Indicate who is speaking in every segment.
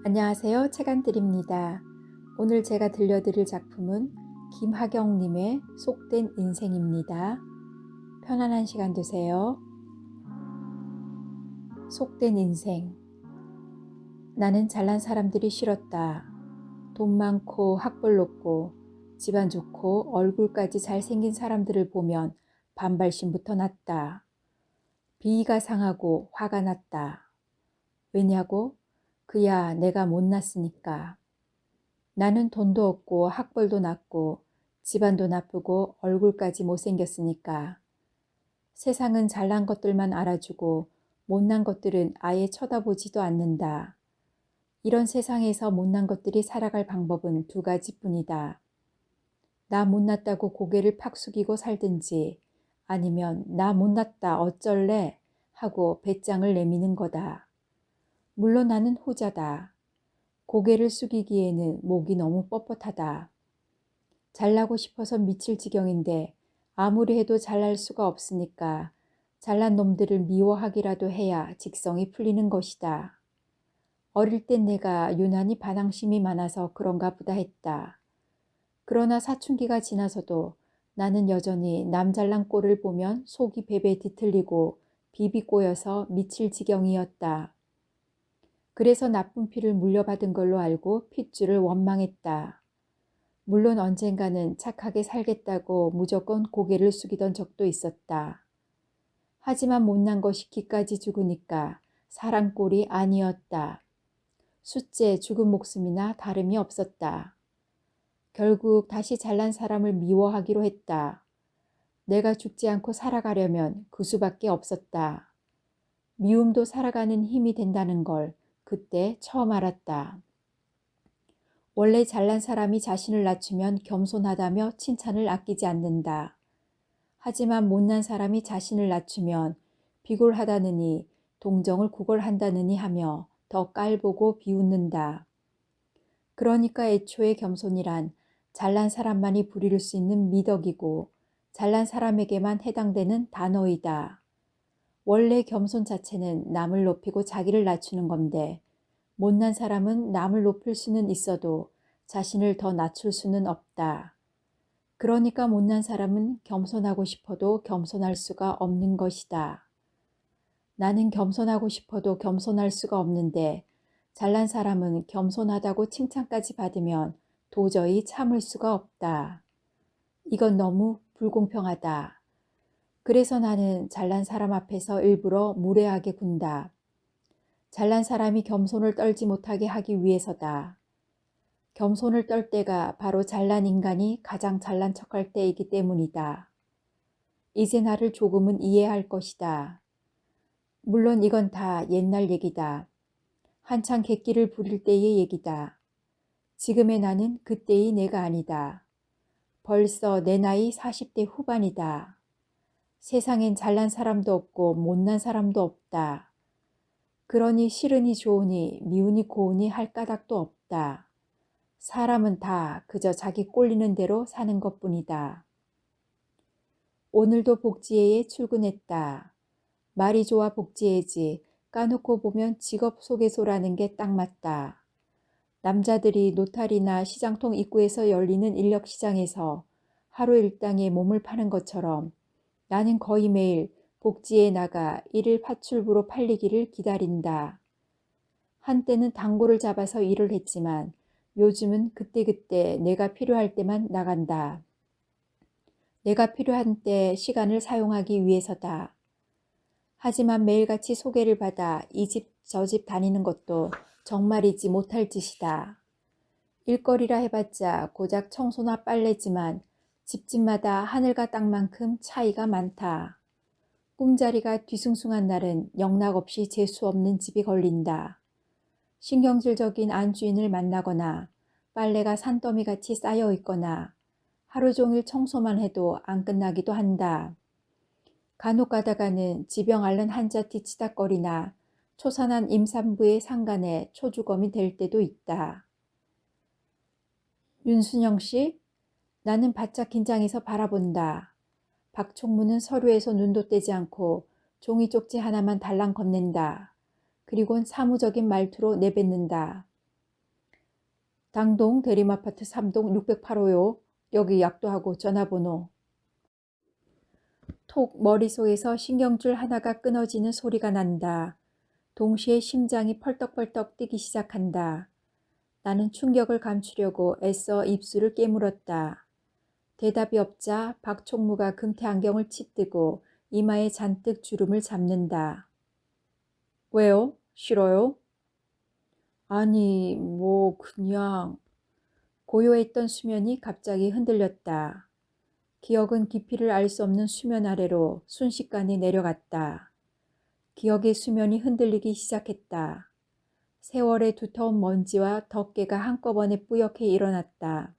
Speaker 1: 안녕하세요. 책안들입니다. 오늘 제가 들려드릴 작품은 김하경님의 속된 인생입니다. 편안한 시간 되세요. 속된 인생. 나는 잘난 사람들이 싫었다. 돈 많고 학벌 높고 집안 좋고 얼굴까지 잘생긴 사람들을 보면 반발심부터 났다. 비위가 상하고 화가 났다. 왜냐고? 그야 내가 못났으니까. 나는 돈도 없고 학벌도 낮고 집안도 나쁘고 얼굴까지 못생겼으니까. 세상은 잘난 것들만 알아주고 못난 것들은 아예 쳐다보지도 않는다. 이런 세상에서 못난 것들이 살아갈 방법은 두 가지뿐이다. 나 못났다고 고개를 팍 숙이고 살든지 아니면 나 못났다 어쩔래 하고 배짱을 내미는 거다. 물론 나는 후자다. 고개를 숙이기에는 목이 너무 뻣뻣하다. 잘나고 싶어서 미칠 지경인데 아무리 해도 잘날 수가 없으니까 잘난 놈들을 미워하기라도 해야 직성이 풀리는 것이다. 어릴 땐 내가 유난히 반항심이 많아서 그런가 보다 했다. 그러나 사춘기가 지나서도 나는 여전히 남 잘난 꼴을 보면 속이 베베 뒤틀리고 비비 꼬여서 미칠 지경이었다. 그래서 나쁜 피를 물려받은 걸로 알고 핏줄을 원망했다. 물론 언젠가는 착하게 살겠다고 무조건 고개를 숙이던 적도 있었다. 하지만 못난 것이 기까지 죽으니까 사람 꼴이 아니었다. 숫째 죽은 목숨이나 다름이 없었다. 결국 다시 잘난 사람을 미워하기로 했다. 내가 죽지 않고 살아가려면 그 수밖에 없었다. 미움도 살아가는 힘이 된다는 걸 그때 처음 알았다. 원래 잘난 사람이 자신을 낮추면 겸손하다며 칭찬을 아끼지 않는다. 하지만 못난 사람이 자신을 낮추면 비굴하다느니 동정을 구걸한다느니 하며 더 깔보고 비웃는다. 그러니까 애초에 겸손이란 잘난 사람만이 부릴 수 있는 미덕이고 잘난 사람에게만 해당되는 단어이다. 원래 겸손 자체는 남을 높이고 자기를 낮추는 건데 못난 사람은 남을 높일 수는 있어도 자신을 더 낮출 수는 없다. 그러니까 못난 사람은 겸손하고 싶어도 겸손할 수가 없는 것이다. 나는 겸손하고 싶어도 겸손할 수가 없는데 잘난 사람은 겸손하다고 칭찬까지 받으면 도저히 참을 수가 없다. 이건 너무 불공평하다. 그래서 나는 잘난 사람 앞에서 일부러 무례하게 군다. 잘난 사람이 겸손을 떨지 못하게 하기 위해서다. 겸손을 떨 때가 바로 잘난 인간이 가장 잘난 척할 때이기 때문이다. 이제 나를 조금은 이해할 것이다. 물론 이건 다 옛날 얘기다. 한창 객기를 부릴 때의 얘기다. 지금의 나는 그때의 내가 아니다. 벌써 내 나이 40대 후반이다. 세상엔 잘난 사람도 없고 못난 사람도 없다. 그러니 싫으니 좋으니 미우니 고우니 할 까닭도 없다. 사람은 다 그저 자기 꼴리는 대로 사는 것뿐이다. 오늘도 복지회에 출근했다. 말이 좋아 복지회지 까놓고 보면 직업소개소라는 게 딱 맞다. 남자들이 노탈이나 시장통 입구에서 열리는 인력시장에서 하루 일당에 몸을 파는 것처럼 나는 거의 매일 복지에 나가 일일 파출부로 팔리기를 기다린다. 한때는 당고를 잡아서 일을 했지만 요즘은 그때그때 내가 필요할 때만 나간다. 내가 필요한 때 시간을 사용하기 위해서다. 하지만 매일같이 소개를 받아 이 집 저 집 다니는 것도 정말이지 못할 짓이다. 일거리라 해봤자 고작 청소나 빨래지만 집집마다 하늘과 땅만큼 차이가 많다. 꿈자리가 뒤숭숭한 날은 영락없이 재수 없는 집이 걸린다. 신경질적인 안주인을 만나거나 빨래가 산더미같이 쌓여 있거나 하루 종일 청소만 해도 안 끝나기도 한다. 간혹 가다가는 지병 앓는 한자티 치닥거리나 초산한 임산부의 상간에 초주검이 될 때도 있다. 윤순영 씨? 나는 바짝 긴장해서 바라본다. 박총무는 서류에서 눈도 떼지 않고 종이 쪽지 하나만 달랑 건넨다. 그리곤 사무적인 말투로 내뱉는다. 당동 대림아파트 3동 608호요. 여기 약도하고 전화번호. 톡 머릿속에서 신경줄 하나가 끊어지는 소리가 난다. 동시에 심장이 펄떡펄떡 뛰기 시작한다. 나는 충격을 감추려고 애써 입술을 깨물었다. 대답이 없자 박총무가 금태 안경을 치뜨고 이마에 잔뜩 주름을 잡는다. 왜요? 싫어요? 아니, 그냥. 고요했던 수면이 갑자기 흔들렸다. 기억은 깊이를 알 수 없는 수면 아래로 순식간에 내려갔다. 기억의 수면이 흔들리기 시작했다. 세월의 두터운 먼지와 덮개가 한꺼번에 뿌옇게 일어났다.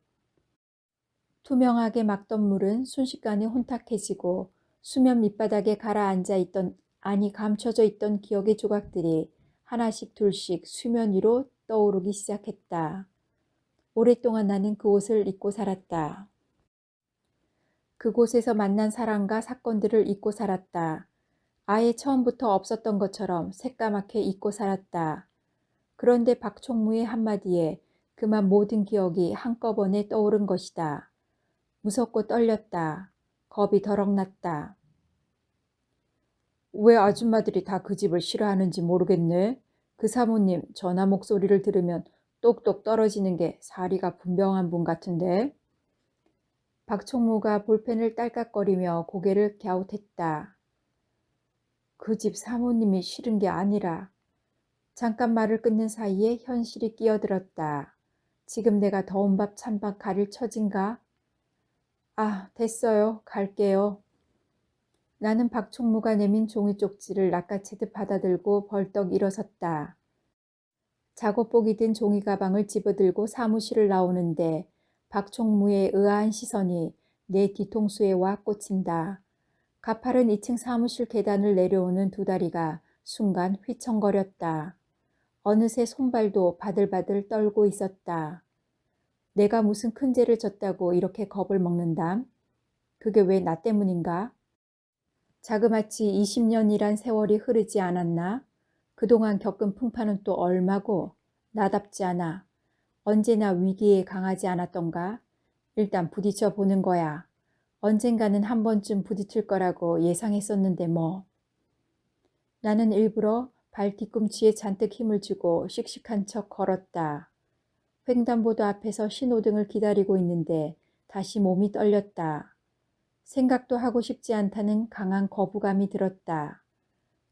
Speaker 1: 투명하게 막던 물은 순식간에 혼탁해지고 수면 밑바닥에 가라앉아 있던, 아니 감춰져 있던 기억의 조각들이 하나씩 둘씩 수면 위로 떠오르기 시작했다. 오랫동안 나는 그 옷을 잊고 살았다. 그곳에서 만난 사람과 사건들을 잊고 살았다. 아예 처음부터 없었던 것처럼 새까맣게 잊고 살았다. 그런데 박총무의 한마디에 그만 모든 기억이 한꺼번에 떠오른 것이다. 무섭고 떨렸다. 겁이 더럭 났다. 왜 아줌마들이 다 그 집을 싫어하는지 모르겠네. 그 사모님 전화 목소리를 들으면 똑똑 떨어지는 게 사리가 분명한 분 같은데. 박총무가 볼펜을 딸깍거리며 고개를 갸웃했다. 그 집 사모님이 싫은 게 아니라. 잠깐 말을 끊는 사이에 현실이 끼어들었다. 지금 내가 더운 밥 찬밥 가릴 처진가? 아, 됐어요. 갈게요. 나는 박총무가 내민 종이 쪽지를 낚아채듯 받아들고 벌떡 일어섰다. 작업복이 든 종이 가방을 집어들고 사무실을 나오는데 박총무의 의아한 시선이 내 뒤통수에 와 꽂힌다. 가파른 2층 사무실 계단을 내려오는 두 다리가 순간 휘청거렸다. 어느새 손발도 바들바들 떨고 있었다. 내가 무슨 큰 죄를 졌다고 이렇게 겁을 먹는담? 그게 왜 나 때문인가? 자그마치 20년이란 세월이 흐르지 않았나? 그동안 겪은 풍파는 또 얼마고? 나답지 않아. 언제나 위기에 강하지 않았던가? 일단 부딪혀 보는 거야. 언젠가는 한 번쯤 부딪힐 거라고 예상했었는데 뭐. 나는 일부러 발 뒤꿈치에 잔뜩 힘을 주고 씩씩한 척 걸었다. 횡단보도 앞에서 신호등을 기다리고 있는데 다시 몸이 떨렸다. 생각도 하고 싶지 않다는 강한 거부감이 들었다.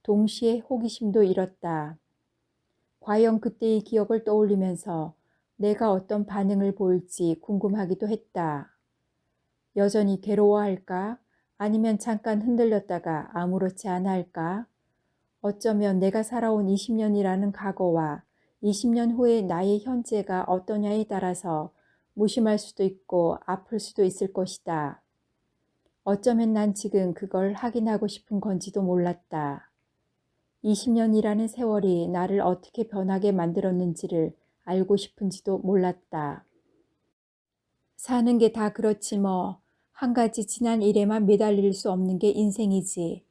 Speaker 1: 동시에 호기심도 일었다. 과연 그때의 기억을 떠올리면서 내가 어떤 반응을 보일지 궁금하기도 했다. 여전히 괴로워할까? 아니면 잠깐 흔들렸다가 아무렇지 않아 할까? 어쩌면 내가 살아온 20년이라는 과거와 20년 후의 나의 현재가 어떠냐에 따라서 무심할 수도 있고 아플 수도 있을 것이다. 어쩌면 난 지금 그걸 확인하고 싶은 건지도 몰랐다. 20년이라는 세월이 나를 어떻게 변하게 만들었는지를 알고 싶은지도 몰랐다. 사는 게 다 그렇지 뭐. 한 가지 지난 일에만 매달릴 수 없는 게 인생이지.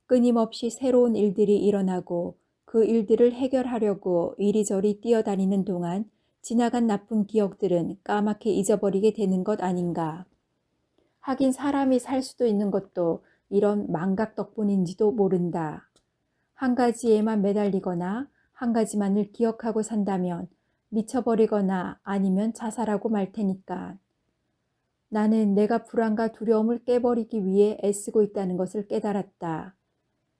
Speaker 1: 끊임없이 새로운 일들이 일어나고 그 일들을 해결하려고 이리저리 뛰어다니는 동안 지나간 나쁜 기억들은 까맣게 잊어버리게 되는 것 아닌가. 하긴 사람이 살 수도 있는 것도 이런 망각 덕분인지도 모른다. 한 가지에만 매달리거나 한 가지만을 기억하고 산다면 미쳐버리거나 아니면 자살하고 말 테니까. 나는 내가 불안과 두려움을 깨버리기 위해 애쓰고 있다는 것을 깨달았다.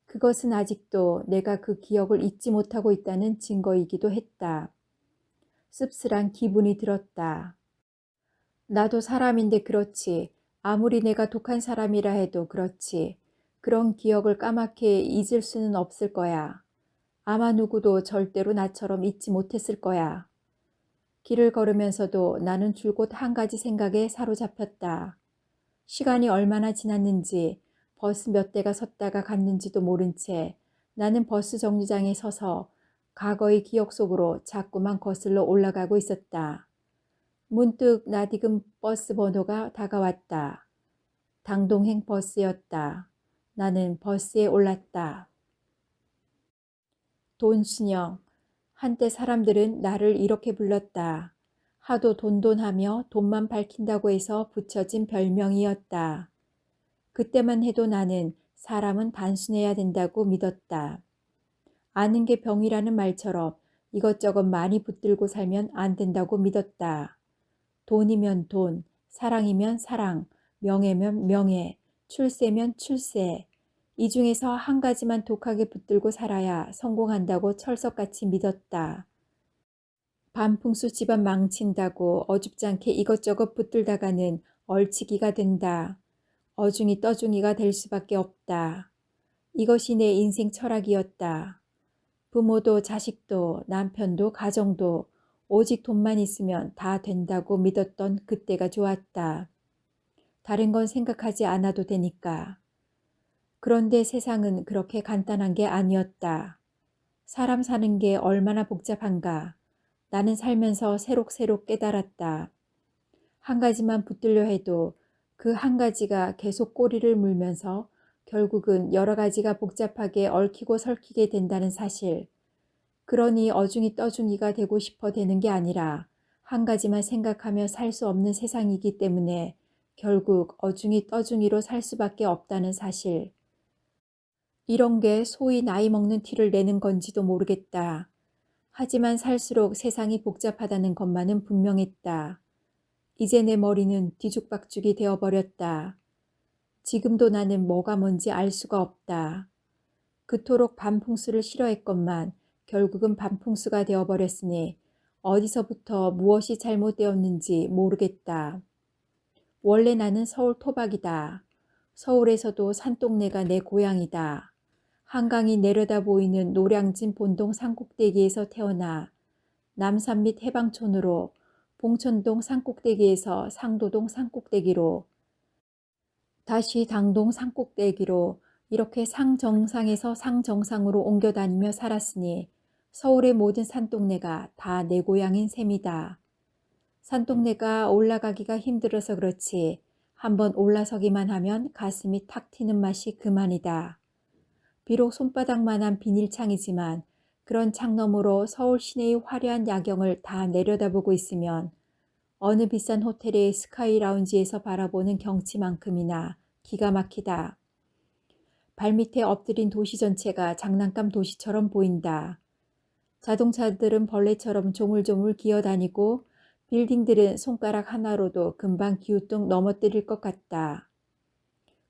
Speaker 1: 그것은 아직도 내가 그 기억을 잊지 못하고 있다는 증거이기도 했다. 씁쓸한 기분이 들었다. 나도 사람인데 그렇지. 아무리 내가 독한 사람이라 해도 그렇지. 그런 기억을 까맣게 잊을 수는 없을 거야. 아마 누구도 절대로 나처럼 잊지 못했을 거야. 길을 걸으면서도 나는 줄곧 한 가지 생각에 사로잡혔다. 시간이 얼마나 지났는지, 버스 몇 대가 섰다가 갔는지도 모른 채 나는 버스 정류장에 서서 과거의 기억 속으로 자꾸만 거슬러 올라가고 있었다. 문득 낯익은 버스 번호가 다가왔다. 당동행 버스였다. 나는 버스에 올랐다. 돈순영. 한때 사람들은 나를 이렇게 불렀다. 하도 돈돈하며 돈만 밝힌다고 해서 붙여진 별명이었다. 그때만 해도 나는 사람은 단순해야 된다고 믿었다. 아는 게 병이라는 말처럼 이것저것 많이 붙들고 살면 안 된다고 믿었다. 돈이면 돈, 사랑이면 사랑, 명예면 명예, 출세면 출세. 이 중에서 한 가지만 독하게 붙들고 살아야 성공한다고 철석같이 믿었다. 반풍수 집안 망친다고 어줍지 않게 이것저것 붙들다가는 얼치기가 된다. 어중이 떠중이가 될 수밖에 없다. 이것이 내 인생 철학이었다. 부모도 자식도 남편도 가정도 오직 돈만 있으면 다 된다고 믿었던 그때가 좋았다. 다른 건 생각하지 않아도 되니까. 그런데 세상은 그렇게 간단한 게 아니었다. 사람 사는 게 얼마나 복잡한가. 나는 살면서 새록새록 깨달았다. 한 가지만 붙들려 해도 그 한 가지가 계속 꼬리를 물면서 결국은 여러 가지가 복잡하게 얽히고 설키게 된다는 사실. 그러니 어중이 떠중이가 되고 싶어 되는 게 아니라 한 가지만 생각하며 살 수 없는 세상이기 때문에 결국 어중이 떠중이로 살 수밖에 없다는 사실. 이런 게 소위 나이 먹는 티를 내는 건지도 모르겠다. 하지만 살수록 세상이 복잡하다는 것만은 분명했다. 이제 내 머리는 뒤죽박죽이 되어버렸다. 지금도 나는 뭐가 뭔지 알 수가 없다. 그토록 반풍수를 싫어했건만 결국은 반풍수가 되어버렸으니 어디서부터 무엇이 잘못되었는지 모르겠다. 원래 나는 서울 토박이다. 서울에서도 산동네가 내 고향이다. 한강이 내려다 보이는 노량진 본동 산꼭대기에서 태어나 남산 및 해방촌으로 봉천동 산꼭대기에서 상도동 산꼭대기로 다시 당동 산꼭대기로 이렇게 상정상에서 상정상으로 옮겨 다니며 살았으니 서울의 모든 산동네가 다 내 고향인 셈이다. 산동네가 올라가기가 힘들어서 그렇지 한번 올라서기만 하면 가슴이 탁 튀는 맛이 그만이다. 비록 손바닥만한 비닐창이지만 그런 창 너머로 서울 시내의 화려한 야경을 다 내려다보고 있으면 어느 비싼 호텔의 스카이 라운지에서 바라보는 경치만큼이나 기가 막히다. 발밑에 엎드린 도시 전체가 장난감 도시처럼 보인다. 자동차들은 벌레처럼 조물조물 기어다니고 빌딩들은 손가락 하나로도 금방 기우뚱 넘어뜨릴 것 같다.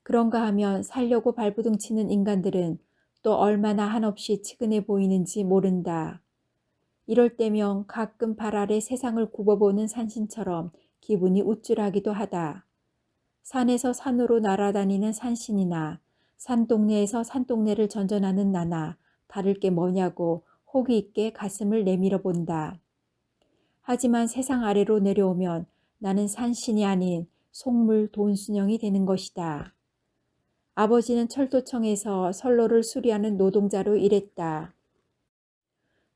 Speaker 1: 그런가 하면 살려고 발부둥 치는 인간들은 또 얼마나 한없이 측은해 보이는지 모른다. 이럴 때면 가끔 발 아래 세상을 굽어보는 산신처럼 기분이 우쭐하기도 하다. 산에서 산으로 날아다니는 산신이나 산동네에서 산동네를 전전하는 나나 다를 게 뭐냐고 호기 있게 가슴을 내밀어 본다. 하지만 세상 아래로 내려오면 나는 산신이 아닌 속물 돈순영이 되는 것이다. 아버지는 철도청에서 선로를 수리하는 노동자로 일했다.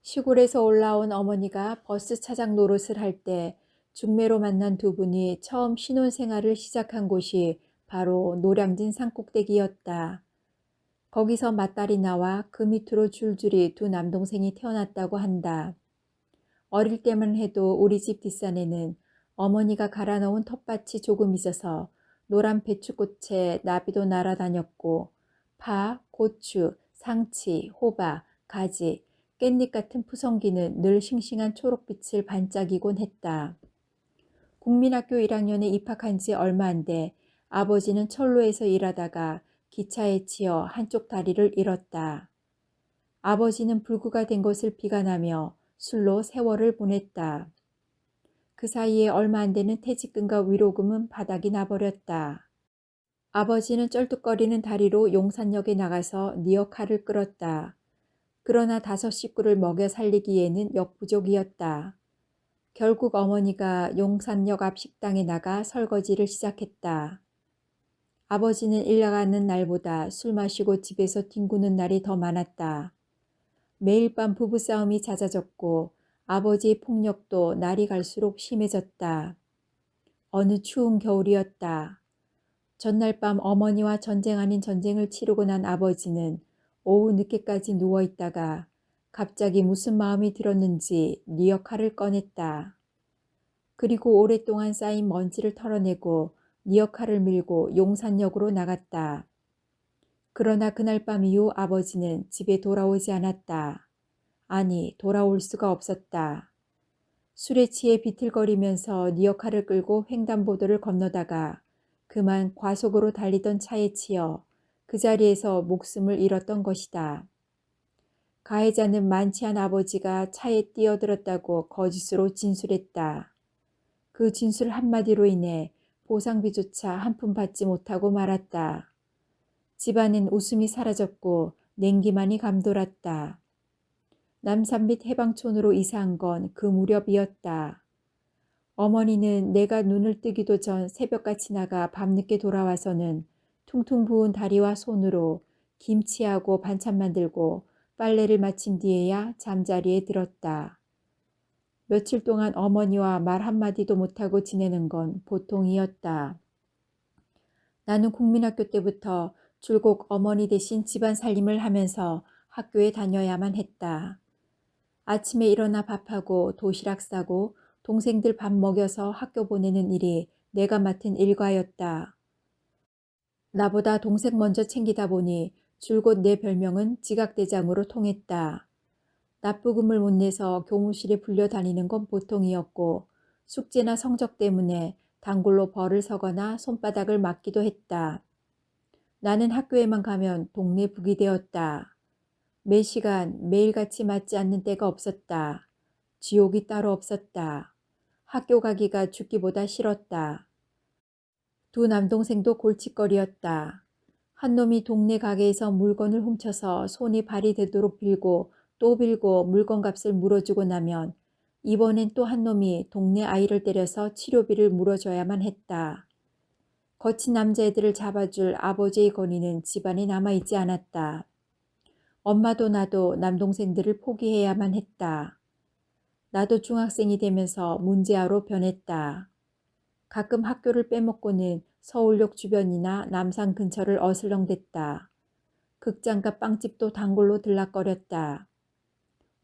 Speaker 1: 시골에서 올라온 어머니가 버스 차장 노릇을 할 때 중매로 만난 두 분이 처음 신혼생활을 시작한 곳이 바로 노량진 산꼭대기였다. 거기서 맏딸이 나와 그 밑으로 줄줄이 두 남동생이 태어났다고 한다. 어릴 때만 해도 우리 집 뒷산에는 어머니가 갈아 넣은 텃밭이 조금 있어서 노란 배추꽃에 나비도 날아다녔고 파, 고추, 상치, 호박, 가지, 깻잎 같은 푸성기는 늘 싱싱한 초록빛을 반짝이곤 했다. 국민학교 1학년에 입학한 지 얼마 안 돼 아버지는 철로에서 일하다가 기차에 치여 한쪽 다리를 잃었다. 아버지는 불구가 된 것을 비관하며 술로 세월을 보냈다. 그 사이에 얼마 안 되는 퇴직금과 위로금은 바닥이 나버렸다. 아버지는 쩔뚝거리는 다리로 용산역에 나가서 리어카를 끌었다. 그러나 5 식구를 먹여 살리기에는 역부족이었다. 결국 어머니가 용산역 앞 식당에 나가 설거지를 시작했다. 아버지는 일 나가는 날보다 술 마시고 집에서 뒹구는 날이 더 많았다. 매일 밤 부부싸움이 잦아졌고 아버지의 폭력도 날이 갈수록 심해졌다. 어느 추운 겨울이었다. 전날 밤 어머니와 전쟁 아닌 전쟁을 치르고 난 아버지는 오후 늦게까지 누워있다가 갑자기 무슨 마음이 들었는지 리어카를 꺼냈다. 그리고 오랫동안 쌓인 먼지를 털어내고 리어카를 밀고 용산역으로 나갔다. 그러나 그날 밤 이후 아버지는 집에 돌아오지 않았다. 아니, 돌아올 수가 없었다. 술에 취해 비틀거리면서 리어카를 끌고 횡단보도를 건너다가 그만 과속으로 달리던 차에 치여 그 자리에서 목숨을 잃었던 것이다. 가해자는 만취한 아버지가 차에 뛰어들었다고 거짓으로 진술했다. 그 진술 한마디로 인해 보상비조차 한 푼 받지 못하고 말았다. 집안은 웃음이 사라졌고 냉기만이 감돌았다. 남산빛 해방촌으로 이사한 건 그 무렵이었다. 어머니는 내가 눈을 뜨기도 전 새벽같이 나가 밤늦게 돌아와서는 퉁퉁 부은 다리와 손으로 김치하고 반찬 만들고 빨래를 마친 뒤에야 잠자리에 들었다. 며칠 동안 어머니와 말 한마디도 못하고 지내는 건 보통이었다. 나는 국민학교 때부터 줄곧 어머니 대신 집안 살림을 하면서 학교에 다녀야만 했다. 아침에 일어나 밥하고 도시락 싸고 동생들 밥 먹여서 학교 보내는 일이 내가 맡은 일과였다. 나보다 동생 먼저 챙기다 보니 줄곧 내 별명은 지각대장으로 통했다. 납부금을 못 내서 교무실에 불려다니는 건 보통이었고 숙제나 성적 때문에 단골로 벌을 서거나 손바닥을 맞기도 했다. 나는 학교에만 가면 동네 북이 되었다. 매 시간 매일같이 맞지 않는 때가 없었다. 지옥이 따로 없었다. 학교 가기가 죽기보다 싫었다. 두 남동생도 골칫거리였다. 한 놈이 동네 가게에서 물건을 훔쳐서 손이 발이 되도록 빌고 또 빌고 물건값을 물어주고 나면 이번엔 또 한 놈이 동네 아이를 때려서 치료비를 물어줘야만 했다. 거친 남자애들을 잡아줄 아버지의 권위는 집안에 남아있지 않았다. 엄마도 나도 남동생들을 포기해야만 했다. 나도 중학생이 되면서 문제아로 변했다. 가끔 학교를 빼먹고는 서울역 주변이나 남산 근처를 어슬렁댔다. 극장과 빵집도 단골로 들락거렸다.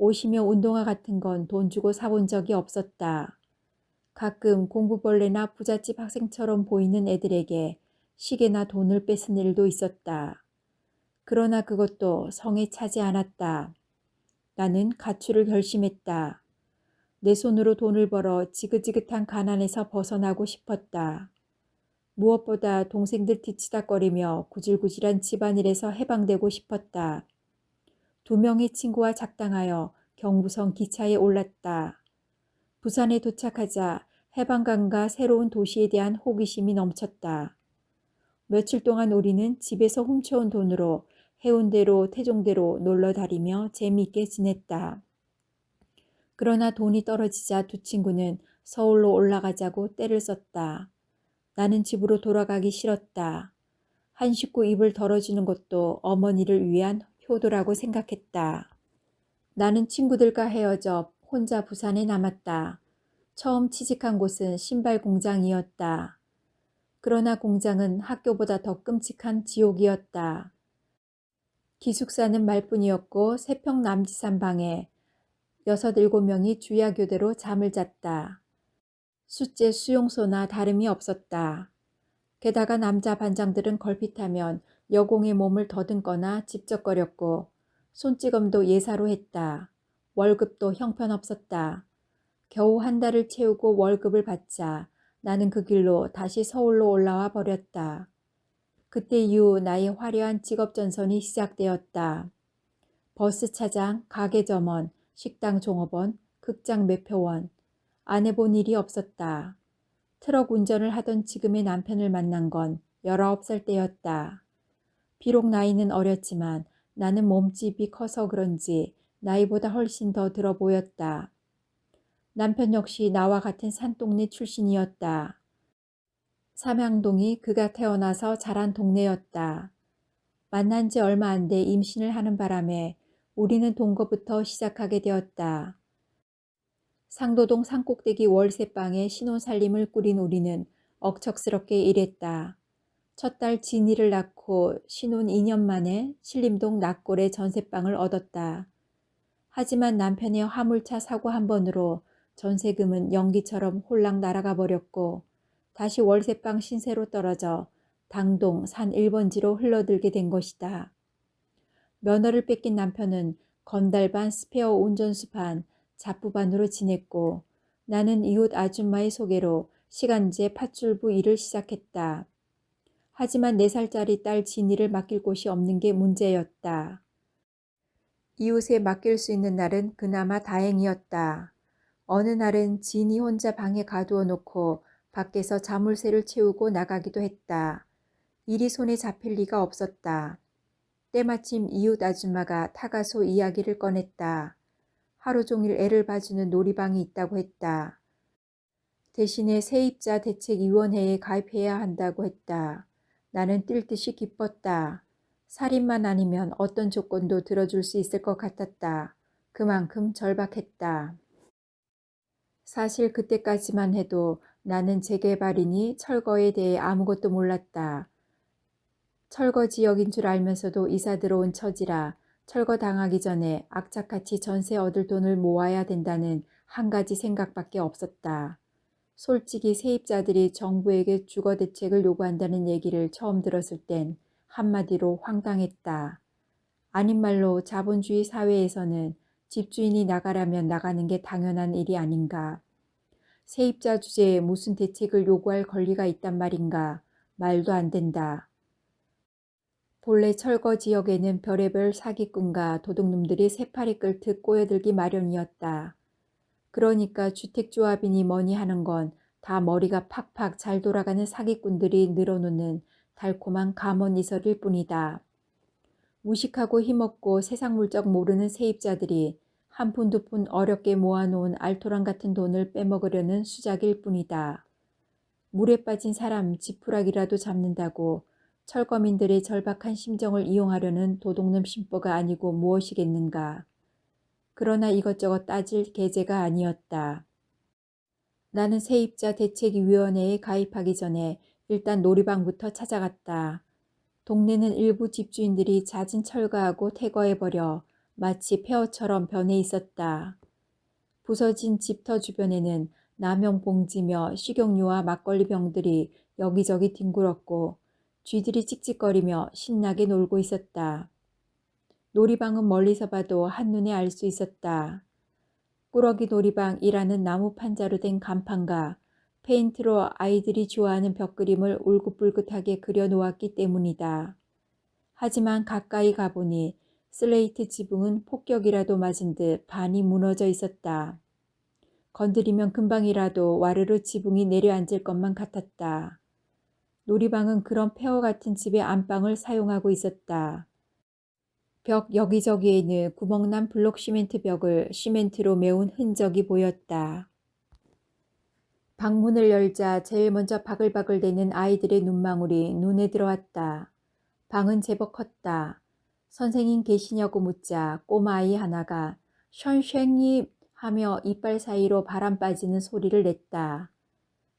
Speaker 1: 옷이며 운동화 같은 건 돈 주고 사본 적이 없었다. 가끔 공부벌레나 부잣집 학생처럼 보이는 애들에게 시계나 돈을 뺏은 일도 있었다. 그러나 그것도 성에 차지 않았다. 나는 가출을 결심했다. 내 손으로 돈을 벌어 지긋지긋한 가난에서 벗어나고 싶었다. 무엇보다 동생들 뒤치다거리며 구질구질한 집안일에서 해방되고 싶었다. 2명의 친구와 작당하여 경부선 기차에 올랐다. 부산에 도착하자 해방감과 새로운 도시에 대한 호기심이 넘쳤다. 며칠 동안 우리는 집에서 훔쳐온 돈으로 해운대로 태종대로 놀러 다니며 재미있게 지냈다. 그러나 돈이 떨어지자 두 친구는 서울로 올라가자고 떼를 썼다. 나는 집으로 돌아가기 싫었다. 한 식구 입을 덜어주는 것도 어머니를 위한 효도라고 생각했다. 나는 친구들과 헤어져 혼자 부산에 남았다. 처음 취직한 곳은 신발 공장이었다. 그러나 공장은 학교보다 더 끔찍한 지옥이었다. 기숙사는 말뿐이었고 3평 남지산 방에 6, 7명이 주야교대로 잠을 잤다. 숫제 수용소나 다름이 없었다. 게다가 남자 반장들은 걸핏하면 여공의 몸을 더듬거나 집적거렸고 손찌검도 예사로 했다. 월급도 형편없었다. 겨우 한 달을 채우고 월급을 받자 나는 그 길로 다시 서울로 올라와 버렸다. 그때 이후 나의 화려한 직업 전선이 시작되었다. 버스 차장, 가게 점원, 식당 종업원, 극장 매표원. 안 해본 일이 없었다. 트럭 운전을 하던 지금의 남편을 만난 건 19살 때였다. 비록 나이는 어렸지만 나는 몸집이 커서 그런지 나이보다 훨씬 더 들어 보였다. 남편 역시 나와 같은 산동네 출신이었다. 삼양동이 그가 태어나서 자란 동네였다. 만난 지 얼마 안 돼 임신을 하는 바람에 우리는 동거부터 시작하게 되었다. 상도동 산꼭대기 월세방에 신혼살림을 꾸린 우리는 억척스럽게 일했다. 첫 딸 진이를 낳고 신혼 2년 만에 신림동 낙골에 전셋방을 얻었다. 하지만 남편의 화물차 사고 한 번으로 전세금은 연기처럼 홀랑 날아가 버렸고 다시 월세방 신세로 떨어져 당동 산 1번지로 흘러들게 된 것이다. 면허를 뺏긴 남편은 건달 반 스페어 운전수 반 잡부 반으로 지냈고 나는 이웃 아줌마의 소개로 시간제 팥줄부 일을 시작했다. 하지만 4살짜리 딸 진이를 맡길 곳이 없는 게 문제였다. 이웃에 맡길 수 있는 날은 그나마 다행이었다. 어느 날은 진이 혼자 방에 가두어 놓고 밖에서 자물쇠를 채우고 나가기도 했다. 일이 손에 잡힐 리가 없었다. 때마침 이웃 아줌마가 타가소 이야기를 꺼냈다. 하루 종일 애를 봐주는 놀이방이 있다고 했다. 대신에 세입자 대책위원회에 가입해야 한다고 했다. 나는 뛸 듯이 기뻤다. 살인만 아니면 어떤 조건도 들어줄 수 있을 것 같았다. 그만큼 절박했다. 사실 그때까지만 해도 나는 재개발이니 철거에 대해 아무것도 몰랐다. 철거 지역인 줄 알면서도 이사 들어온 처지라 철거당하기 전에 악착같이 전세 얻을 돈을 모아야 된다는 한 가지 생각밖에 없었다. 솔직히 세입자들이 정부에게 주거 대책을 요구한다는 얘기를 처음 들었을 땐 한마디로 황당했다. 아닌 말로 자본주의 사회에서는 집주인이 나가라면 나가는 게 당연한 일이 아닌가. 세입자 주제에 무슨 대책을 요구할 권리가 있단 말인가. 말도 안 된다. 본래 철거 지역에는 별의별 사기꾼과 도둑놈들이 새파리 끓듯 꼬여들기 마련이었다. 그러니까 주택조합이니 뭐니 하는 건 다 머리가 팍팍 잘 돌아가는 사기꾼들이 늘어놓는 달콤한 감언이설일 뿐이다. 무식하고 힘없고 세상 물정 모르는 세입자들이 한 푼 두 푼 어렵게 모아놓은 알토란 같은 돈을 빼먹으려는 수작일 뿐이다. 물에 빠진 사람 지푸라기라도 잡는다고 철거민들의 절박한 심정을 이용하려는 도둑놈 심보가 아니고 무엇이겠는가. 그러나 이것저것 따질 계제가 아니었다. 나는 세입자 대책위원회에 가입하기 전에 일단 놀이방부터 찾아갔다. 동네는 일부 집주인들이 잦은 철거하고 퇴거해버려 마치 폐허처럼 변해 있었다. 부서진 집터 주변에는 남용 봉지며 식용유와 막걸리 병들이 여기저기 뒹굴었고 쥐들이 찍찍거리며 신나게 놀고 있었다. 놀이방은 멀리서 봐도 한눈에 알 수 있었다. 꾸러기 놀이방이라는 나무 판자로 된 간판과 페인트로 아이들이 좋아하는 벽그림을 울긋불긋하게 그려놓았기 때문이다. 하지만 가까이 가보니 슬레이트 지붕은 폭격이라도 맞은 듯 반이 무너져 있었다. 건드리면 금방이라도 와르르 지붕이 내려앉을 것만 같았다. 놀이방은 그런 폐허 같은 집의 안방을 사용하고 있었다. 벽 여기저기에는 구멍난 블록 시멘트 벽을 시멘트로 메운 흔적이 보였다. 방문을 열자 제일 먼저 바글바글대는 아이들의 눈망울이 눈에 들어왔다. 방은 제법 컸다. 선생님 계시냐고 묻자 꼬마아이 하나가 선생님 하며 이빨 사이로 바람 빠지는 소리를 냈다.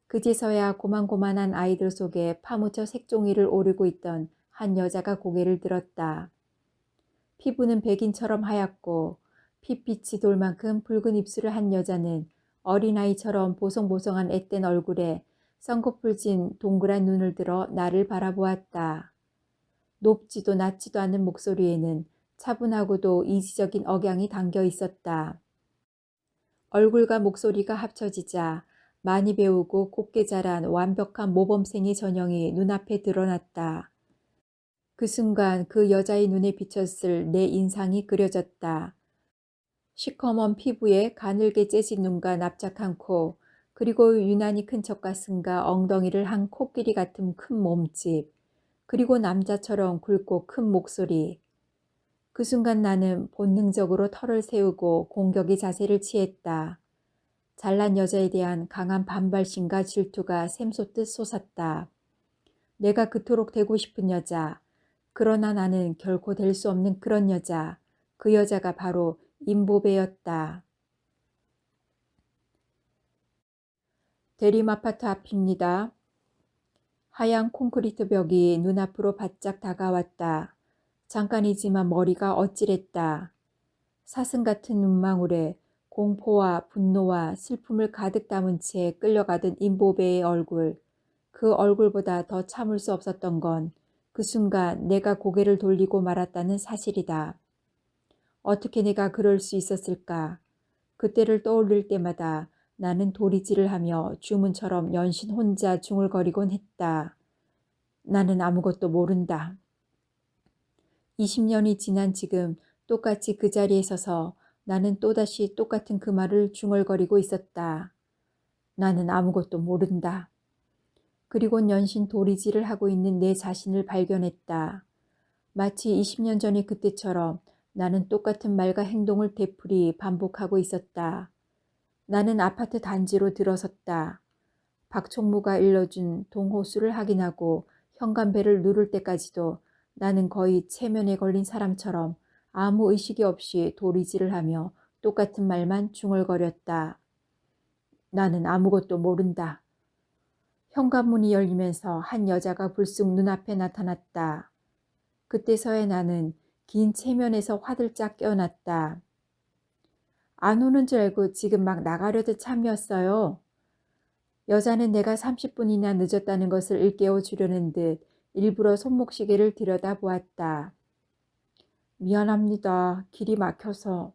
Speaker 1: 그제서야 고만고만한 아이들 속에 파묻혀 색종이를 오르고 있던 한 여자가 고개를 들었다. 피부는 백인처럼 하얗고 핏빛이 돌 만큼 붉은 입술을 한 여자는 어린아이처럼 보송보송한 앳된 얼굴에 쌍꺼풀 진 동그란 눈을 들어 나를 바라보았다. 높지도 낮지도 않은 목소리에는 차분하고도 이지적인 억양이 담겨 있었다. 얼굴과 목소리가 합쳐지자 많이 배우고 곱게 자란 완벽한 모범생의 전형이 눈앞에 드러났다. 그 순간 그 여자의 눈에 비쳤을 내 인상이 그려졌다. 시커먼 피부에 가늘게 째진 눈과 납작한 코, 그리고 유난히 큰 젖가슴과 엉덩이를 한 코끼리 같은 큰 몸집, 그리고 남자처럼 굵고 큰 목소리. 그 순간 나는 본능적으로 털을 세우고 공격의 자세를 취했다. 잘난 여자에 대한 강한 반발심과 질투가 샘솟듯 솟았다. 내가 그토록 되고 싶은 여자, 그러나 나는 결코 될 수 없는 그런 여자, 그 여자가 바로 임보배였다. 대림아파트 앞입니다. 하얀 콘크리트 벽이 눈앞으로 바짝 다가왔다. 잠깐이지만 머리가 어찌랬다. 사슴 같은 눈망울에 공포와 분노와 슬픔을 가득 담은 채 끌려가던 임보배의 얼굴, 그 얼굴보다 더 참을 수 없었던 건 그 순간 내가 고개를 돌리고 말았다는 사실이다. 어떻게 내가 그럴 수 있었을까? 그때를 떠올릴 때마다 나는 도리질을 하며 주문처럼 연신 혼자 중얼거리곤 했다. 나는 아무것도 모른다. 20년이 지난 지금 똑같이 그 자리에 서서 나는 또다시 똑같은 그 말을 중얼거리고 있었다. 나는 아무것도 모른다. 그리곤 연신 도리질을 하고 있는 내 자신을 발견했다. 마치 20년 전의 그때처럼 나는 똑같은 말과 행동을 되풀이 반복하고 있었다. 나는 아파트 단지로 들어섰다. 박총무가 일러준 동호수를 확인하고 현관벨을 누를 때까지도 나는 거의 체면에 걸린 사람처럼 아무 의식이 없이 도리질을 하며 똑같은 말만 중얼거렸다. 나는 아무것도 모른다. 현관문이 열리면서 한 여자가 불쑥 눈앞에 나타났다. 그때서야 나는 긴 체면에서 화들짝 깨어났다. 안 오는 줄 알고 지금 막 나가려던 참이었어요. 여자는 내가 30분이나 늦었다는 것을 일깨워 주려는 듯 일부러 손목시계를 들여다보았다. 미안합니다. 길이 막혀서.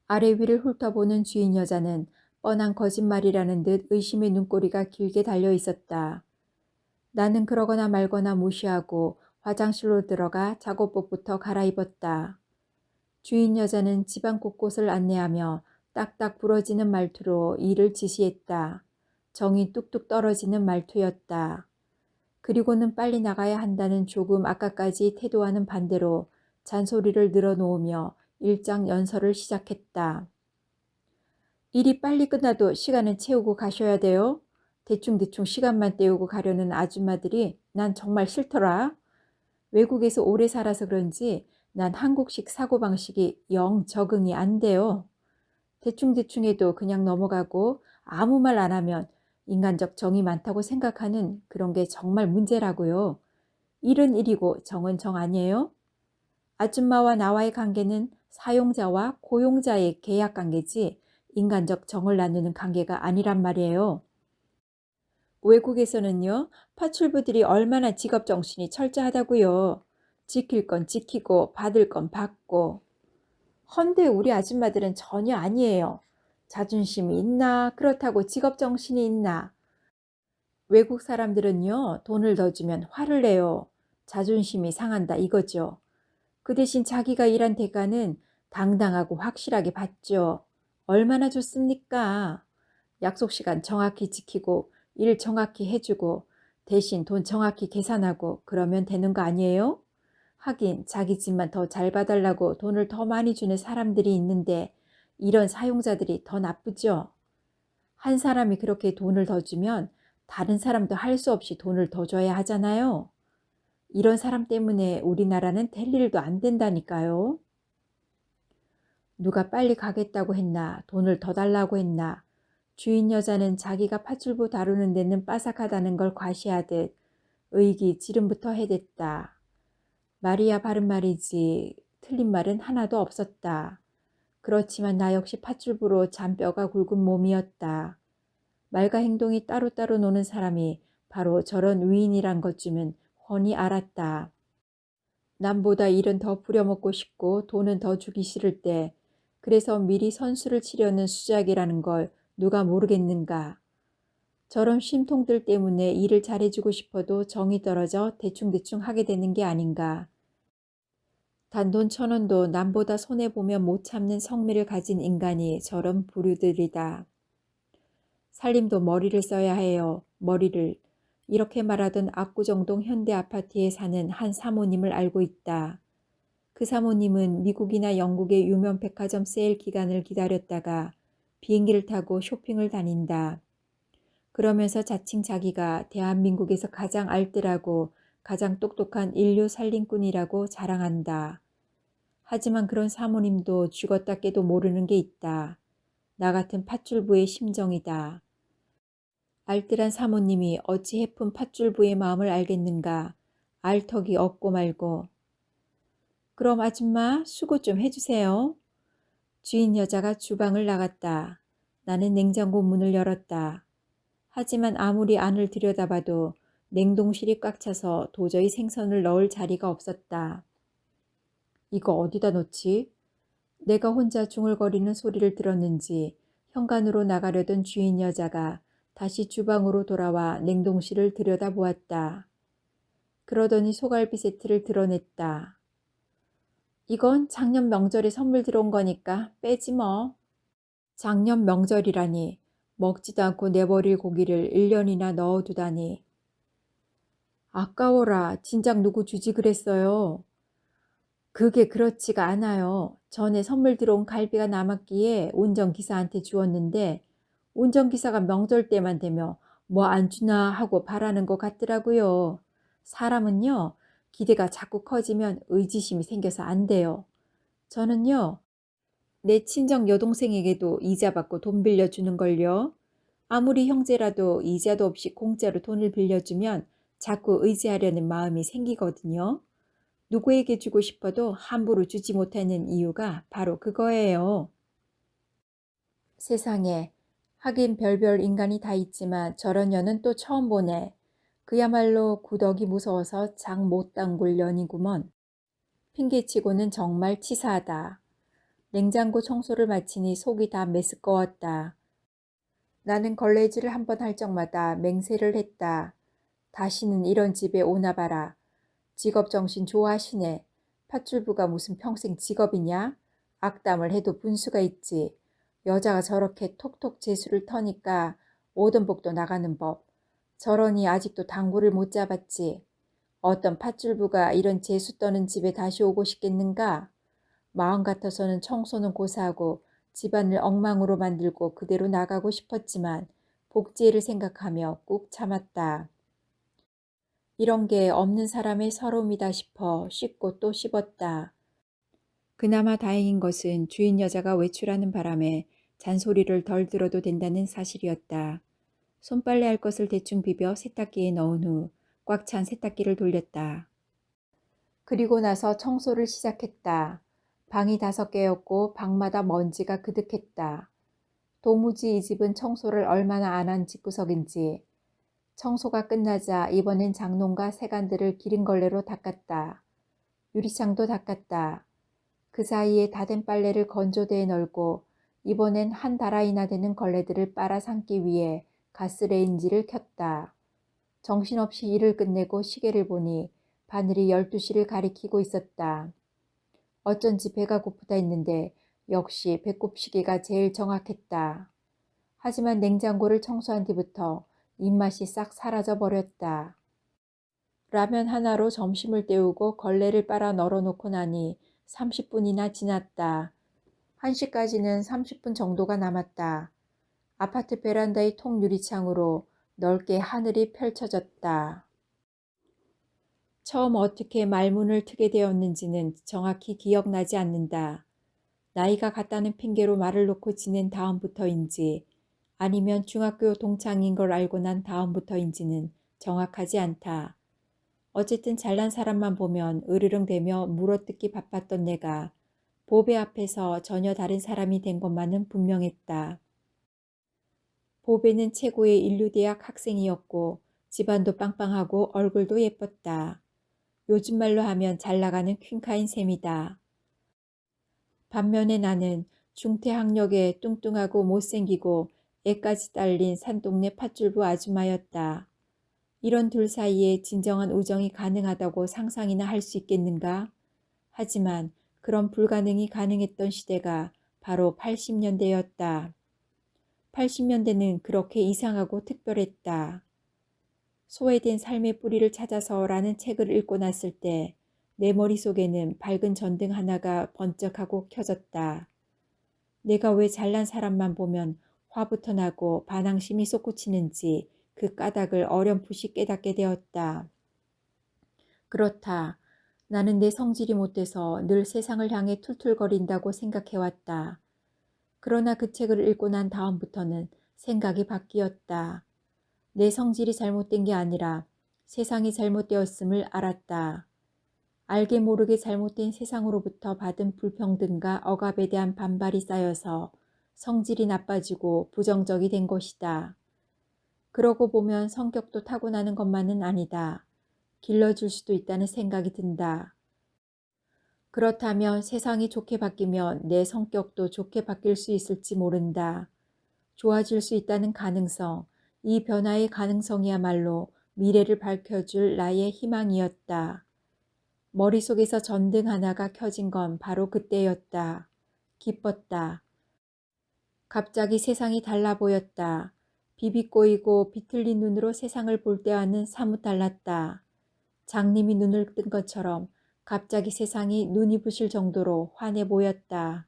Speaker 1: 아래 위를 훑어보는 주인 여자는 뻔한 거짓말이라는 듯 의심의 눈꼬리가 길게 달려 있었다. 나는 그러거나 말거나 무시하고 화장실로 들어가 작업복부터 갈아입었다. 주인 여자는 집안 곳곳을 안내하며 딱딱 부러지는 말투로 일을 지시했다. 정이 뚝뚝 떨어지는 말투였다. 그리고는 빨리 나가야 한다는 조금 아까까지 태도와는 반대로 잔소리를 늘어놓으며 일장 연설을 시작했다. 일이 빨리 끝나도 시간은 채우고 가셔야 돼요. 대충대충 시간만 때우고 가려는 아줌마들이 난 정말 싫더라. 외국에서 오래 살아서 그런지 난 한국식 사고방식이 영 적응이 안 돼요. 대충대충 해도 그냥 넘어가고 아무 말 안 하면 인간적 정이 많다고 생각하는 그런 게 정말 문제라고요. 일은 일이고 정은 정 아니에요? 아줌마와 나와의 관계는 사용자와 고용자의 계약 관계지 인간적 정을 나누는 관계가 아니란 말이에요. 외국에서는요, 파출부들이 얼마나 직업정신이 철저하다고요. 지킬 건 지키고 받을 건 받고. 헌데 우리 아줌마들은 전혀 아니에요. 자존심이 있나 그렇다고 직업정신이 있나. 외국 사람들은요, 돈을 더 주면 화를 내요. 자존심이 상한다 이거죠. 그 대신 자기가 일한 대가는 당당하고 확실하게 받죠. 얼마나 좋습니까? 약속 시간 정확히 지키고 일 정확히 해주고 대신 돈 정확히 계산하고 그러면 되는 거 아니에요? 하긴 자기 집만 더 잘 봐달라고 돈을 더 많이 주는 사람들이 있는데 이런 사용자들이 더 나쁘죠. 한 사람이 그렇게 돈을 더 주면 다른 사람도 할 수 없이 돈을 더 줘야 하잖아요. 이런 사람 때문에 우리나라는 될 일도 안 된다니까요. 누가 빨리 가겠다고 했나, 돈을 더 달라고 했나. 주인 여자는 자기가 파출부 다루는 데는 빠삭하다는 걸 과시하듯 의기 지름부터 해댔다. 말이야 바른 말이지 틀린 말은 하나도 없었다. 그렇지만 나 역시 팥줄부로 잔뼈가 굵은 몸이었다. 말과 행동이 따로따로 노는 사람이 바로 저런 위인이란 것쯤은 훤히 알았다. 남보다 일은 더 부려먹고 싶고 돈은 더 주기 싫을 때 그래서 미리 선수를 치려는 수작이라는 걸 누가 모르겠는가. 저런 쉼통들 때문에 일을 잘해주고 싶어도 정이 떨어져 대충대충 하게 되는 게 아닌가. 단돈 1,000원도 남보다 손해보면 못 참는 성미를 가진 인간이 저런 부류들이다. 살림도 머리를 써야 해요. 머리를. 이렇게 말하던 압구정동 현대아파트에 사는 한 사모님을 알고 있다. 그 사모님은 미국이나 영국의 유명 백화점 세일 기간을 기다렸다가 비행기를 타고 쇼핑을 다닌다. 그러면서 자칭 자기가 대한민국에서 가장 알뜰하고 가장 똑똑한 인류 살림꾼이라고 자랑한다. 하지만 그런 사모님도 죽었다 깨도 모르는 게 있다. 나 같은 팥줄부의 심정이다. 알뜰한 사모님이 어찌 해픈 팥줄부의 마음을 알겠는가. 알 턱이 없고 말고. 그럼 아줌마 수고 좀 해주세요. 주인 여자가 주방을 나갔다. 나는 냉장고 문을 열었다. 하지만 아무리 안을 들여다봐도 냉동실이 꽉 차서 도저히 생선을 넣을 자리가 없었다. 이거 어디다 놓지? 내가 혼자 중얼거리는 소리를 들었는지 현관으로 나가려던 주인 여자가 다시 주방으로 돌아와 냉동실을 들여다보았다. 그러더니 소갈비 세트를 드러냈다. 이건 작년 명절에 선물 들어온 거니까 빼지 뭐. 작년 명절이라니 먹지도 않고 내버릴 고기를 1년이나 넣어두다니. 아까워라. 진작 누구 주지 그랬어요. 그게 그렇지가 않아요. 전에 선물 들어온 갈비가 남았기에 운전기사한테 주었는데 운전기사가 명절 때만 되면 뭐 안 주나 하고 바라는 것 같더라고요. 사람은요, 기대가 자꾸 커지면 의지심이 생겨서 안 돼요. 저는요, 내 친정 여동생에게도 이자 받고 돈 빌려주는 걸요. 아무리 형제라도 이자도 없이 공짜로 돈을 빌려주면 자꾸 의지하려는 마음이 생기거든요. 누구에게 주고 싶어도 함부로 주지 못하는 이유가 바로 그거예요. 세상에, 하긴 별별 인간이 다 있지만 저런 년은 또 처음 보네. 그야말로 구덕이 무서워서 장 못 담글 년이구먼. 핑계치고는 정말 치사하다. 냉장고 청소를 마치니 속이 다 메스꺼웠다. 나는 걸레질을 한 번 할 적마다 맹세를 했다. 다시는 이런 집에 오나 봐라. 직업정신 좋아하시네. 팥줄부가 무슨 평생 직업이냐? 악담을 해도 분수가 있지. 여자가 저렇게 톡톡 재수를 터니까 오던 복도 나가는 법. 저러니 아직도 당구를 못 잡았지. 어떤 팥줄부가 이런 재수 떠는 집에 다시 오고 싶겠는가? 마음 같아서는 청소는 고사하고 집안을 엉망으로 만들고 그대로 나가고 싶었지만 복지를 생각하며 꾹 참았다. 이런 게 없는 사람의 서러움이다 싶어 씹고 또 씹었다. 그나마 다행인 것은 주인 여자가 외출하는 바람에 잔소리를 덜 들어도 된다는 사실이었다. 손빨래 할 것을 대충 비벼 세탁기에 넣은 후 꽉 찬 세탁기를 돌렸다. 그리고 나서 청소를 시작했다. 방이 5개였고 방마다 먼지가 그득했다. 도무지 이 집은 청소를 얼마나 안 한 집구석인지. 청소가 끝나자 이번엔 장롱과 세간들을 기름걸레로 닦았다. 유리창도 닦았다. 그 사이에 다 된 빨래를 건조대에 널고 이번엔 한 다라이나 되는 걸레들을 빨아 삶기 위해 가스레인지를 켰다. 정신없이 일을 끝내고 시계를 보니 바늘이 12시를 가리키고 있었다. 어쩐지 배가 고프다 했는데 역시 배꼽시계가 제일 정확했다. 하지만 냉장고를 청소한 뒤부터 입맛이 싹 사라져 버렸다. 라면 하나로 점심을 때우고 걸레를 빨아 널어놓고 나니 30분이나 지났다. 1시까지는 30분 정도가 남았다. 아파트 베란다의 통유리창으로 넓게 하늘이 펼쳐졌다. 처음 어떻게 말문을 트게 되었는지는 정확히 기억나지 않는다. 나이가 같다는 핑계로 말을 놓고 지낸 다음부터인지 아니면 중학교 동창인 걸 알고 난 다음부터인지는 정확하지 않다. 어쨌든 잘난 사람만 보면 으르렁대며 물어뜯기 바빴던 내가 보배 앞에서 전혀 다른 사람이 된 것만은 분명했다. 보배는 최고의 인류대학 학생이었고 집안도 빵빵하고 얼굴도 예뻤다. 요즘 말로 하면 잘 나가는 퀸카인 셈이다. 반면에 나는 중퇴학력에 뚱뚱하고 못생기고 애까지 딸린 산동네 팥줄부 아줌마였다. 이런 둘 사이에 진정한 우정이 가능하다고 상상이나 할 수 있겠는가? 하지만 그런 불가능이 가능했던 시대가 바로 80년대였다. 80년대는 그렇게 이상하고 특별했다. 소외된 삶의 뿌리를 찾아서라는 책을 읽고 났을 때 내 머릿속에는 밝은 전등 하나가 번쩍하고 켜졌다. 내가 왜 잘난 사람만 보면 화부터 나고 반항심이 솟구치는지 그 까닭을 어렴풋이 깨닫게 되었다. 그렇다. 나는 내 성질이 못돼서 늘 세상을 향해 툴툴거린다고 생각해왔다. 그러나 그 책을 읽고 난 다음부터는 생각이 바뀌었다. 내 성질이 잘못된 게 아니라 세상이 잘못되었음을 알았다. 알게 모르게 잘못된 세상으로부터 받은 불평등과 억압에 대한 반발이 쌓여서 성질이 나빠지고 부정적이 된 것이다. 그러고 보면 성격도 타고나는 것만은 아니다. 길러줄 수도 있다는 생각이 든다. 그렇다면 세상이 좋게 바뀌면 내 성격도 좋게 바뀔 수 있을지 모른다. 좋아질 수 있다는 가능성, 이 변화의 가능성이야말로 미래를 밝혀줄 나의 희망이었다. 머릿속에서 전등 하나가 켜진 건 바로 그때였다. 기뻤다. 갑자기 세상이 달라 보였다. 비비꼬이고 비틀린 눈으로 세상을 볼 때와는 사뭇 달랐다. 장님이 눈을 뜬 것처럼 갑자기 세상이 눈이 부실 정도로 환해 보였다.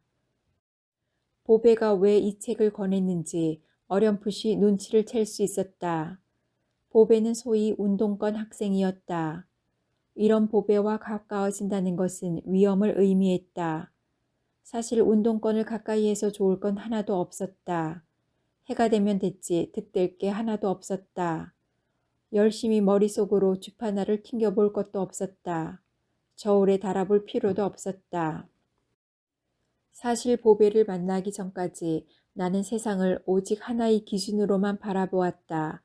Speaker 1: 보배가 왜 이 책을 권했는지 어렴풋이 눈치를 챌 수 있었다. 보배는 소위 운동권 학생이었다. 이런 보배와 가까워진다는 것은 위험을 의미했다. 사실 운동권을 가까이해서 좋을 건 하나도 없었다. 해가 되면 됐지 득될 게 하나도 없었다. 열심히 머릿속으로 주파나를 튕겨볼 것도 없었다. 저울에 달아볼 필요도 없었다. 사실 보배를 만나기 전까지 나는 세상을 오직 하나의 기준으로만 바라보았다.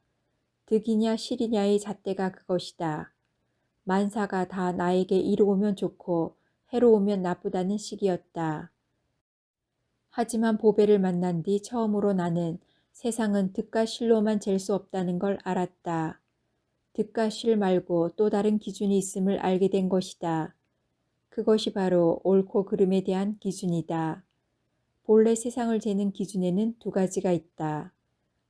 Speaker 1: 득이냐 실이냐의 잣대가 그것이다. 만사가 다 나에게 이로우면 좋고 해로우면 나쁘다는 식이었다. 하지만 보배를 만난 뒤 처음으로 나는 세상은 득과 실로만 잴 수 없다는 걸 알았다. 득과 실 말고 또 다른 기준이 있음을 알게 된 것이다. 그것이 바로 옳고 그름에 대한 기준이다. 본래 세상을 재는 기준에는 두 가지가 있다.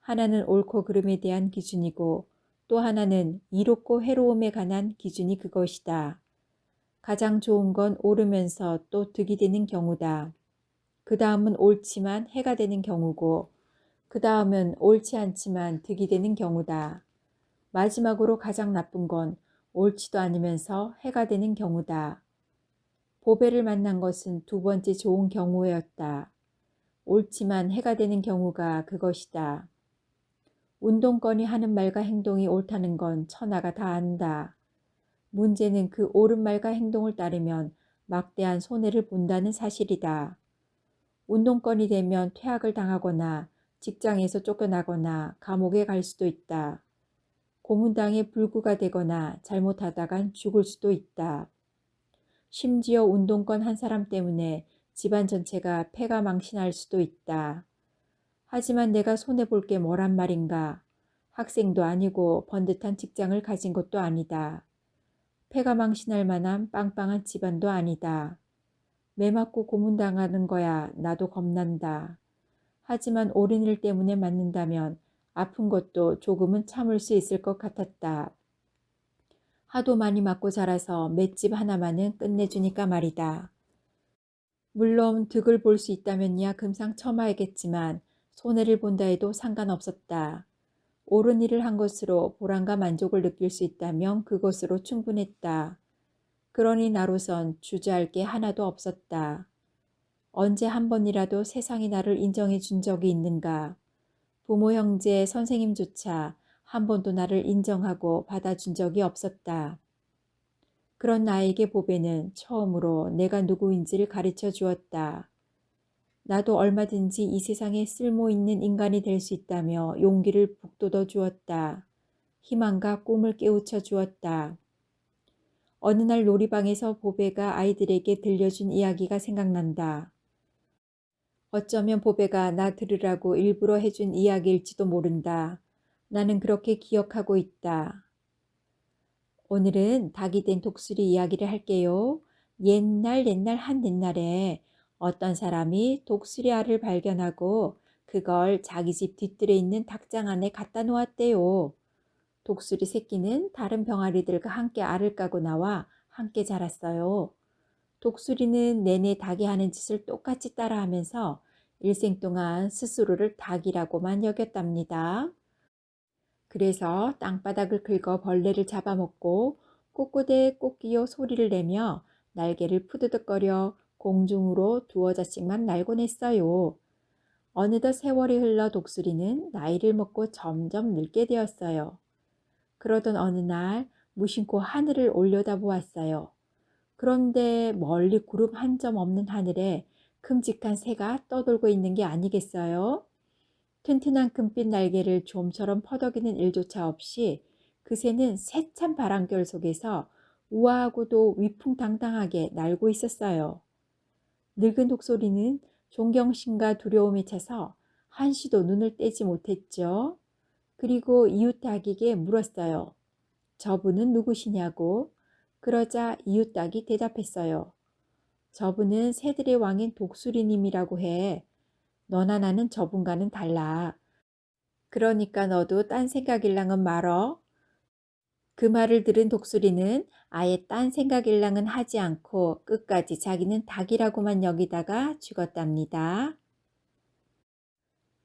Speaker 1: 하나는 옳고 그름에 대한 기준이고 또 하나는 이롭고 해로움에 관한 기준이 그것이다. 가장 좋은 건 오르면서 또 득이 되는 경우다. 그 다음은 옳지만 해가 되는 경우고 그 다음은 옳지 않지만 득이 되는 경우다. 마지막으로 가장 나쁜 건 옳지도 않으면서 해가 되는 경우다. 보배를 만난 것은 두 번째 좋은 경우였다. 옳지만 해가 되는 경우가 그것이다. 운동권이 하는 말과 행동이 옳다는 건 천하가 다 안다. 문제는 그 옳은 말과 행동을 따르면 막대한 손해를 본다는 사실이다. 운동권이 되면 퇴학을 당하거나 직장에서 쫓겨나거나 감옥에 갈 수도 있다. 고문당해 불구가 되거나 잘못하다간 죽을 수도 있다. 심지어 운동권 한 사람 때문에 집안 전체가 패가망신할 수도 있다. 하지만 내가 손해볼 게 뭐란 말인가. 학생도 아니고 번듯한 직장을 가진 것도 아니다. 패가망신할 만한 빵빵한 집안도 아니다. 매 맞고 고문당하는 거야 나도 겁난다. 하지만 옳은 일 때문에 맞는다면 아픈 것도 조금은 참을 수 있을 것 같았다. 하도 많이 맞고 자라서 맷집 하나만은 끝내주니까 말이다. 물론 득을 볼 수 있다면야 금상첨화이겠지만 손해를 본다 해도 상관없었다. 옳은 일을 한 것으로 보람과 만족을 느낄 수 있다면 그것으로 충분했다. 그러니 나로선 주저할 게 하나도 없었다. 언제 한 번이라도 세상이 나를 인정해 준 적이 있는가? 부모, 형제, 선생님조차 한 번도 나를 인정하고 받아준 적이 없었다. 그런 나에게 보배는 처음으로 내가 누구인지를 가르쳐 주었다. 나도 얼마든지 이 세상에 쓸모 있는 인간이 될 수 있다며 용기를 북돋워 주었다. 희망과 꿈을 깨우쳐 주었다. 어느 날 놀이방에서 보배가 아이들에게 들려준 이야기가 생각난다. 어쩌면 보배가 나 들으라고 일부러 해준 이야기일지도 모른다. 나는 그렇게 기억하고 있다. 오늘은 닭이 된 독수리 이야기를 할게요. 옛날 한 옛날에 어떤 사람이 독수리 알을 발견하고 그걸 자기 집 뒤뜰에 있는 닭장 안에 갖다 놓았대요. 독수리 새끼는 다른 병아리들과 함께 알을 까고 나와 함께 자랐어요. 독수리는 내내 닭이 하는 짓을 똑같이 따라하면서 일생 동안 스스로를 닭이라고만 여겼답니다. 그래서 땅바닥을 긁어 벌레를 잡아먹고 꼬꼬대 꼬끼요 소리를 내며 날개를 푸드득거려 공중으로 두어 자씩만 날곤 했어요. 어느덧 세월이 흘러 독수리는 나이를 먹고 점점 늙게 되었어요. 그러던 어느 날 무심코 하늘을 올려다보았어요. 그런데 멀리 구름 한 점 없는 하늘에 큼직한 새가 떠돌고 있는 게 아니겠어요? 튼튼한 금빛 날개를 좀처럼 퍼덕이는 일조차 없이 그 새는 세찬 바람결 속에서 우아하고도 위풍당당하게 날고 있었어요. 늙은 독수리는 존경심과 두려움에 차서 한시도 눈을 떼지 못했죠. 그리고 이웃 닭에게 물었어요. 저분은 누구시냐고. 그러자 이웃 닭이 대답했어요. 저분은 새들의 왕인 독수리님이라고 해. 너나 나는 저분과는 달라. 그러니까 너도 딴 생각일랑은 말어. 그 말을 들은 독수리는 아예 딴 생각일랑은 하지 않고 끝까지 자기는 닭이라고만 여기다가 죽었답니다.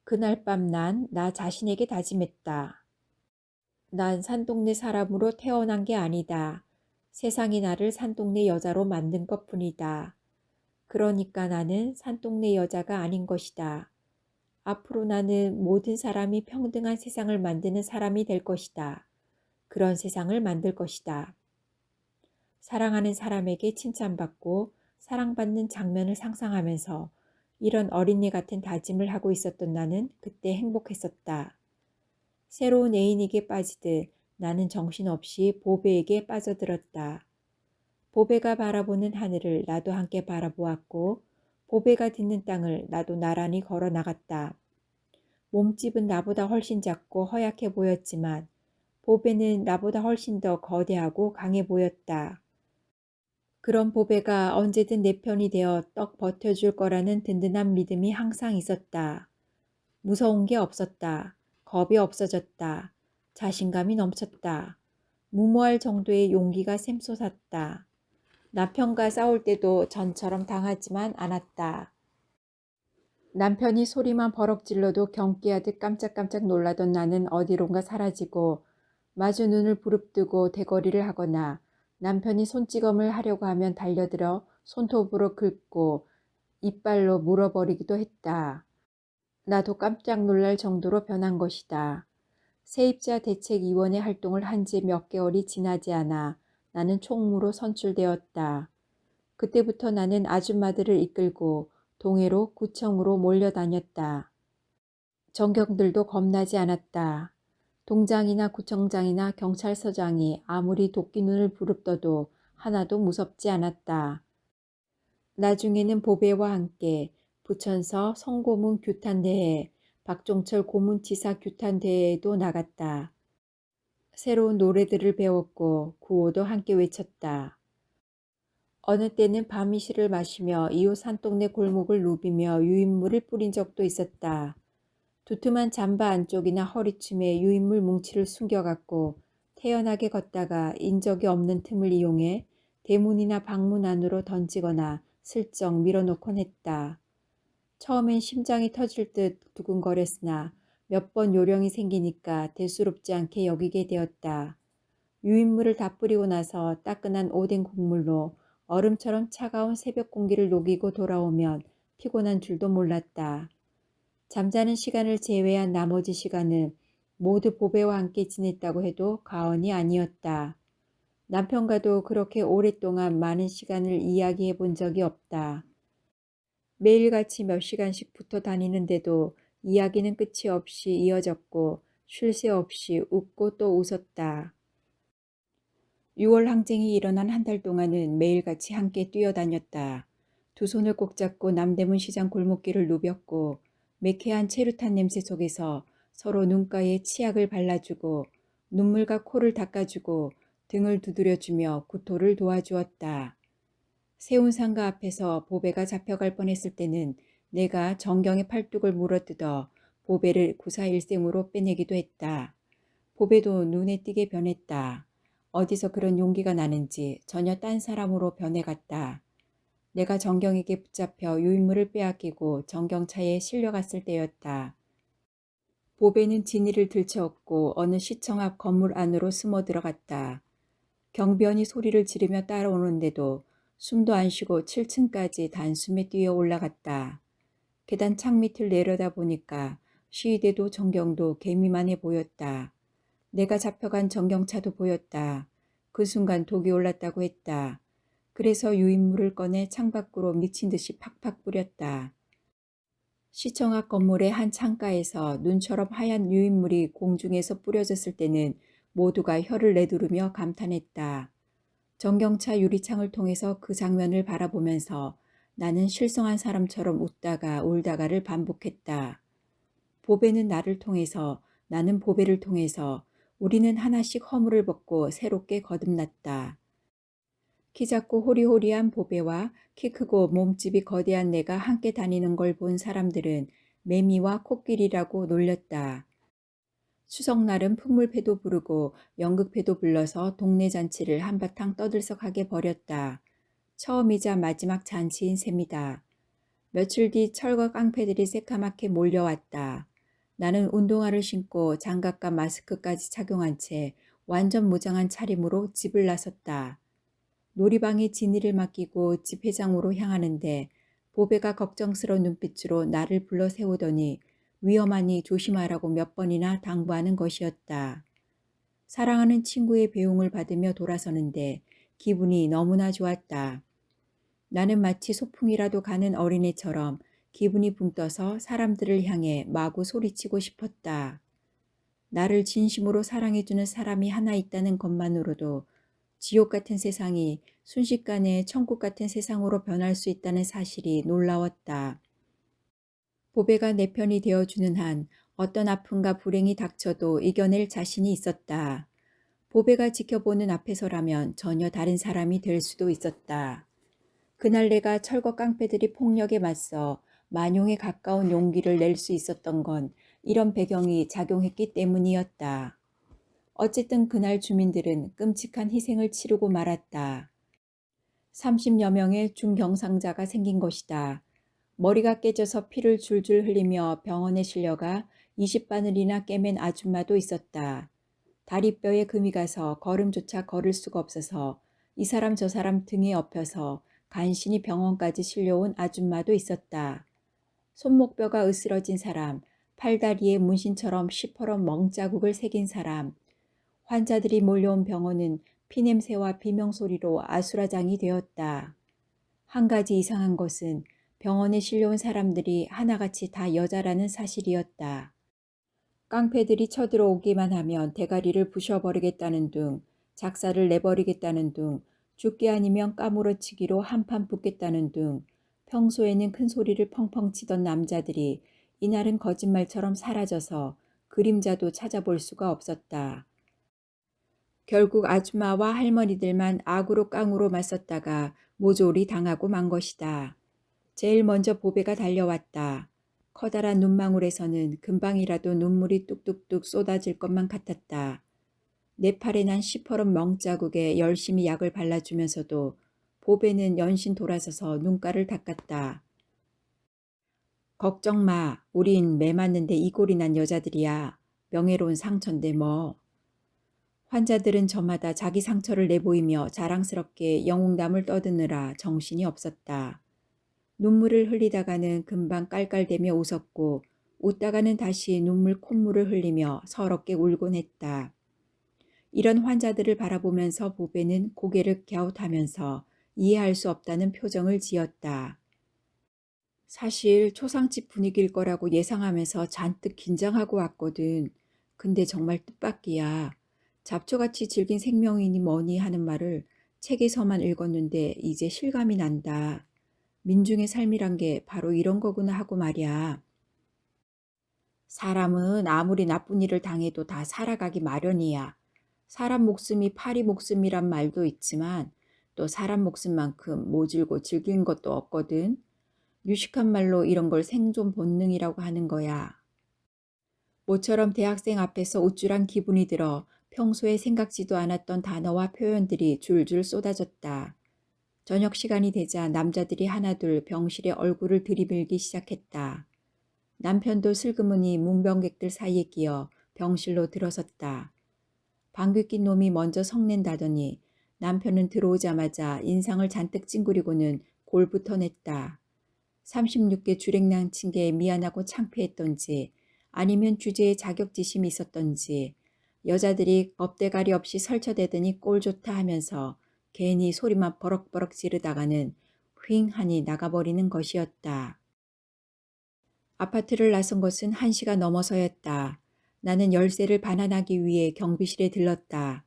Speaker 1: 그날 밤 나 자신에게 다짐했다. 난 산동네 사람으로 태어난 게 아니다. 세상이 나를 산동네 여자로 만든 것뿐이다. 그러니까 나는 산동네 여자가 아닌 것이다. 앞으로 나는 모든 사람이 평등한 세상을 만드는 사람이 될 것이다. 그런 세상을 만들 것이다. 사랑하는 사람에게 칭찬받고 사랑받는 장면을 상상하면서 이런 어린이 같은 다짐을 하고 있었던 나는 그때 행복했었다. 새로운 애인에게 빠지듯 나는 정신없이 보배에게 빠져들었다. 보배가 바라보는 하늘을 나도 함께 바라보았고 보배가 딛는 땅을 나도 나란히 걸어 나갔다. 몸집은 나보다 훨씬 작고 허약해 보였지만 보배는 나보다 훨씬 더 거대하고 강해 보였다. 그런 보배가 언제든 내 편이 되어 떡 버텨줄 거라는 든든한 믿음이 항상 있었다. 무서운 게 없었다. 겁이 없어졌다. 자신감이 넘쳤다. 무모할 정도의 용기가 샘솟았다. 남편과 싸울 때도 전처럼 당하지만 않았다. 남편이 소리만 버럭 질러도 경기하듯 깜짝깜짝 놀라던 나는 어디론가 사라지고 마주 눈을 부릅뜨고 대거리를 하거나 남편이 손찌검을 하려고 하면 달려들어 손톱으로 긁고 이빨로 물어버리기도 했다. 나도 깜짝 놀랄 정도로 변한 것이다. 세입자 대책위원회 활동을 한 지 몇 개월이 지나지 않아 나는 총무로 선출되었다. 그때부터 나는 아줌마들을 이끌고 동해로 구청으로 몰려다녔다. 전경들도 겁나지 않았다. 동장이나 구청장이나 경찰서장이 아무리 도끼 눈을 부릅떠도 하나도 무섭지 않았다. 나중에는 보배와 함께 부천서 성고문 규탄대회, 박종철 고문치사 규탄대회에도 나갔다. 새로운 노래들을 배웠고 구호도 함께 외쳤다. 어느 때는 밤이실을 마시며 이웃 산동네 골목을 누비며 유인물을 뿌린 적도 있었다. 두툼한 잠바 안쪽이나 허리춤에 유인물 뭉치를 숨겨갖고 태연하게 걷다가 인적이 없는 틈을 이용해 대문이나 방문 안으로 던지거나 슬쩍 밀어놓곤 했다. 처음엔 심장이 터질 듯 두근거렸으나 몇 번 요령이 생기니까 대수롭지 않게 여기게 되었다. 유인물을 다 뿌리고 나서 따끈한 오뎅 국물로 얼음처럼 차가운 새벽 공기를 녹이고 돌아오면 피곤한 줄도 몰랐다. 잠자는 시간을 제외한 나머지 시간은 모두 보배와 함께 지냈다고 해도 과언이 아니었다. 남편과도 그렇게 오랫동안 많은 시간을 이야기해 본 적이 없다. 매일같이 몇 시간씩 붙어 다니는데도 이야기는 끝이 없이 이어졌고 쉴 새 없이 웃고 또 웃었다. 6월 항쟁이 일어난 한 달 동안은 매일같이 함께 뛰어다녔다. 두 손을 꼭 잡고 남대문 시장 골목길을 누볐고 매캐한 체류탄 냄새 속에서 서로 눈가에 치약을 발라주고 눈물과 코를 닦아주고 등을 두드려주며 구토를 도와주었다. 세운상가 앞에서 보배가 잡혀갈 뻔했을 때는 내가 정경의 팔뚝을 물어뜯어 보배를 구사일생으로 빼내기도 했다. 보배도 눈에 띄게 변했다. 어디서 그런 용기가 나는지 전혀 딴 사람으로 변해갔다. 내가 정경에게 붙잡혀 유인물을 빼앗기고 정경차에 실려갔을 때였다. 보배는 진이를 들쳐업고 어느 시청 앞 건물 안으로 숨어 들어갔다. 경비원이 소리를 지르며 따라오는데도 숨도 안 쉬고 7층까지 단숨에 뛰어 올라갔다. 계단 창 밑을 내려다 보니까 시위대도 정경도 개미만해 보였다. 내가 잡혀간 정경차도 보였다. 그 순간 독이 올랐다고 했다. 그래서 유인물을 꺼내 창밖으로 미친 듯이 팍팍 뿌렸다. 시청 앞 건물의 한 창가에서 눈처럼 하얀 유인물이 공중에서 뿌려졌을 때는 모두가 혀를 내두르며 감탄했다. 전경차 유리창을 통해서 그 장면을 바라보면서 나는 실성한 사람처럼 웃다가 울다가를 반복했다. 보배는 나를 통해서, 나는 보배를 통해서 우리는 하나씩 허물을 벗고 새롭게 거듭났다. 키 작고 호리호리한 보배와 키 크고 몸집이 거대한 내가 함께 다니는 걸 본 사람들은 매미와 코끼리라고 놀렸다. 추석날은 풍물패도 부르고 연극패도 불러서 동네 잔치를 한바탕 떠들썩하게 벌였다. 처음이자 마지막 잔치인 셈이다. 며칠 뒤 철거 깡패들이 새카맣게 몰려왔다. 나는 운동화를 신고 장갑과 마스크까지 착용한 채 완전 무장한 차림으로 집을 나섰다. 놀이방에 진이를 맡기고 집회장으로 향하는데 보배가 걱정스러운 눈빛으로 나를 불러 세우더니 위험하니 조심하라고 몇 번이나 당부하는 것이었다. 사랑하는 친구의 배웅을 받으며 돌아서는데 기분이 너무나 좋았다. 나는 마치 소풍이라도 가는 어린애처럼 기분이 붕 떠서 사람들을 향해 마구 소리치고 싶었다. 나를 진심으로 사랑해주는 사람이 하나 있다는 것만으로도 지옥 같은 세상이 순식간에 천국 같은 세상으로 변할 수 있다는 사실이 놀라웠다. 보배가 내 편이 되어주는 한 어떤 아픔과 불행이 닥쳐도 이겨낼 자신이 있었다. 보배가 지켜보는 앞에서라면 전혀 다른 사람이 될 수도 있었다. 그날 내가 철거 깡패들이 폭력에 맞서 만용에 가까운 용기를 낼 수 있었던 건 이런 배경이 작용했기 때문이었다. 어쨌든 그날 주민들은 끔찍한 희생을 치르고 말았다. 30여 명의 중경상자가 생긴 것이다. 머리가 깨져서 피를 줄줄 흘리며 병원에 실려가 20바늘이나 깨맨 아줌마도 있었다. 다리뼈에 금이 가서 걸음조차 걸을 수가 없어서 이 사람 저 사람 등에 엎여서 간신히 병원까지 실려온 아줌마도 있었다. 손목뼈가 으스러진 사람, 팔다리에 문신처럼 시퍼런 멍자국을 새긴 사람. 환자들이 몰려온 병원은 피냄새와 비명소리로 아수라장이 되었다. 한 가지 이상한 것은 병원에 실려온 사람들이 하나같이 다 여자라는 사실이었다. 깡패들이 쳐들어오기만 하면 대가리를 부셔버리겠다는 둥, 작사를 내버리겠다는 둥, 죽게 아니면 까무러치기로 한판 붙겠다는 둥, 평소에는 큰 소리를 펑펑 치던 남자들이 이날은 거짓말처럼 사라져서 그림자도 찾아볼 수가 없었다. 결국 아줌마와 할머니들만 악으로 깡으로 맞섰다가 모조리 당하고 만 것이다. 제일 먼저 보배가 달려왔다. 커다란 눈망울에서는 금방이라도 눈물이 뚝뚝뚝 쏟아질 것만 같았다. 내 팔에 난 시퍼런 멍자국에 열심히 약을 발라주면서도 보배는 연신 돌아서서 눈가를 닦았다. 걱정 마. 우린 매 맞는데 이골이 난 여자들이야. 명예로운 상처인데 뭐. 환자들은 저마다 자기 상처를 내보이며 자랑스럽게 영웅담을 떠드느라 정신이 없었다. 눈물을 흘리다가는 금방 깔깔대며 웃었고 웃다가는 다시 눈물 콧물을 흘리며 서럽게 울곤 했다. 이런 환자들을 바라보면서 보배는 고개를 갸웃하면서 이해할 수 없다는 표정을 지었다. 사실 초상집 분위기일 거라고 예상하면서 잔뜩 긴장하고 왔거든. 근데 정말 뜻밖이야. 잡초같이 질긴 생명이니 뭐니 하는 말을 책에서만 읽었는데 이제 실감이 난다. 민중의 삶이란 게 바로 이런 거구나 하고 말이야. 사람은 아무리 나쁜 일을 당해도 다 살아가기 마련이야. 사람 목숨이 파리 목숨이란 말도 있지만 또 사람 목숨만큼 모질고 즐긴 것도 없거든. 유식한 말로 이런 걸 생존 본능이라고 하는 거야. 모처럼 대학생 앞에서 우쭐한 기분이 들어 평소에 생각지도 않았던 단어와 표현들이 줄줄 쏟아졌다. 저녁 시간이 되자 남자들이 하나둘 병실에 얼굴을 들이밀기 시작했다. 남편도 슬그머니 문병객들 사이에 끼어 병실로 들어섰다. 방귀 낀 놈이 먼저 성낸다더니 남편은 들어오자마자 인상을 잔뜩 찡그리고는 골부터 냈다. 36개 주랭랑 친 게 미안하고 창피했던지 아니면 주제에 자격지심이 있었던지 여자들이 겁대가리 없이 설쳐대더니 꼴 좋다 하면서 괜히 소리만 버럭버럭 지르다가는 휑 하니 나가버리는 것이었다. 아파트를 나선 것은 1시가 넘어서였다. 나는 열쇠를 반환하기 위해 경비실에 들렀다.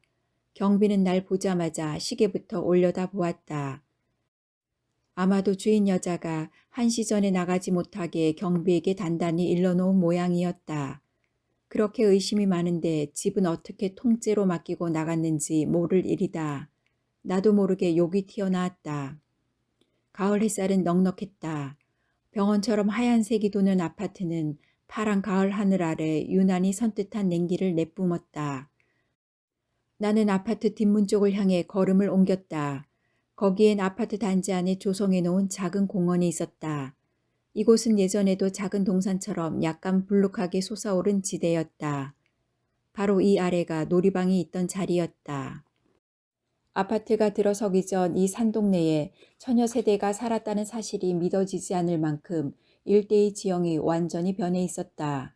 Speaker 1: 경비는 날 보자마자 시계부터 올려다 보았다. 아마도 주인 여자가 1시 전에 나가지 못하게 경비에게 단단히 일러놓은 모양이었다. 그렇게 의심이 많은데 집은 어떻게 통째로 맡기고 나갔는지 모를 일이다. 나도 모르게 욕이 튀어나왔다. 가을 햇살은 넉넉했다. 병원처럼 하얀색이 도는 아파트는 파란 가을 하늘 아래 유난히 선뜻한 냉기를 내뿜었다. 나는 아파트 뒷문 쪽을 향해 걸음을 옮겼다. 거기엔 아파트 단지 안에 조성해 놓은 작은 공원이 있었다. 이곳은 예전에도 작은 동산처럼 약간 불룩하게 솟아오른 지대였다. 바로 이 아래가 놀이방이 있던 자리였다. 아파트가 들어서기 전 이 산동네에 처녀 세대가 살았다는 사실이 믿어지지 않을 만큼 일대의 지형이 완전히 변해 있었다.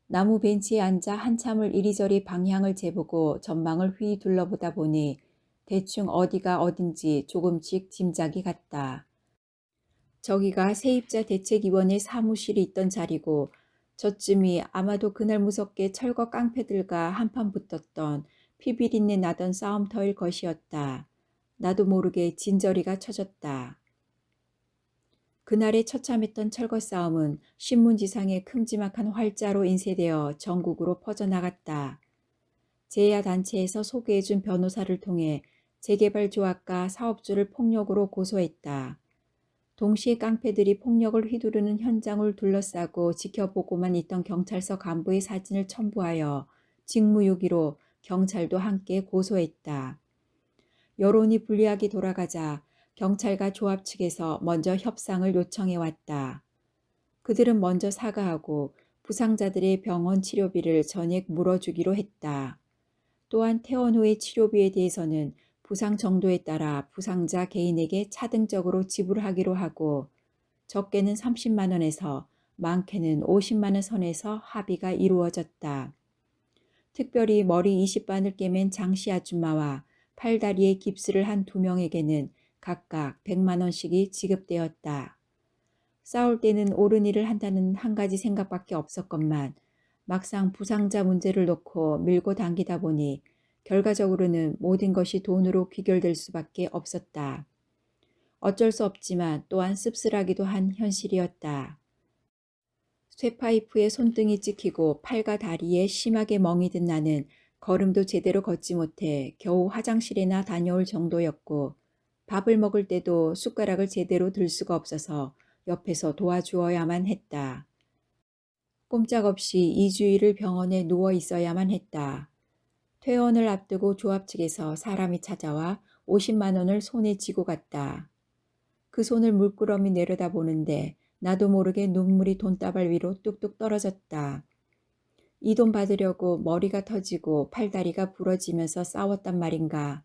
Speaker 1: 나무 벤치에 앉아 한참을 이리저리 방향을 재보고 전망을 휘 둘러보다 보니 대충 어디가 어딘지 조금씩 짐작이 갔다. 저기가 세입자 대책위원회 사무실이 있던 자리고 저쯤이 아마도 그날 무섭게 철거 깡패들과 한판 붙었던 피비린내 나던 싸움터일 것이었다. 나도 모르게 진저리가 쳐졌다. 그날의 처참했던 철거 싸움은 신문지상에 큼지막한 활자로 인쇄되어 전국으로 퍼져나갔다. 제야단체에서 소개해준 변호사를 통해 재개발조합과 사업주를 폭력으로 고소했다. 동시에 깡패들이 폭력을 휘두르는 현장을 둘러싸고 지켜보고만 있던 경찰서 간부의 사진을 첨부하여 직무유기로 경찰도 함께 고소했다. 여론이 불리하게 돌아가자 경찰과 조합 측에서 먼저 협상을 요청해왔다. 그들은 먼저 사과하고 부상자들의 병원 치료비를 전액 물어주기로 했다. 또한 퇴원 후의 치료비에 대해서는 부상 정도에 따라 부상자 개인에게 차등적으로 지불하기로 하고 적게는 30만 원에서 많게는 50만 원 선에서 합의가 이루어졌다. 특별히 머리 20반을 꿰맨 장씨 아줌마와 팔다리에 깁스를 한 2명에게는 각각 100만 원씩이 지급되었다. 싸울 때는 옳은 일을 한다는 한 가지 생각밖에 없었건만 막상 부상자 문제를 놓고 밀고 당기다 보니 결과적으로는 모든 것이 돈으로 귀결될 수밖에 없었다. 어쩔 수 없지만 또한 씁쓸하기도 한 현실이었다. 쇠파이프에 손등이 찍히고 팔과 다리에 심하게 멍이 든 나는 걸음도 제대로 걷지 못해 겨우 화장실에나 다녀올 정도였고 밥을 먹을 때도 숟가락을 제대로 들 수가 없어서 옆에서 도와주어야만 했다. 꼼짝없이 2주일을 병원에 누워 있어야만 했다. 퇴원을 앞두고 조합 측에서 사람이 찾아와 50만 원을 손에 쥐고 갔다. 그 손을 물끄러미 내려다보는데 나도 모르게 눈물이 돈다발 위로 뚝뚝 떨어졌다. 이 돈 받으려고 머리가 터지고 팔다리가 부러지면서 싸웠단 말인가.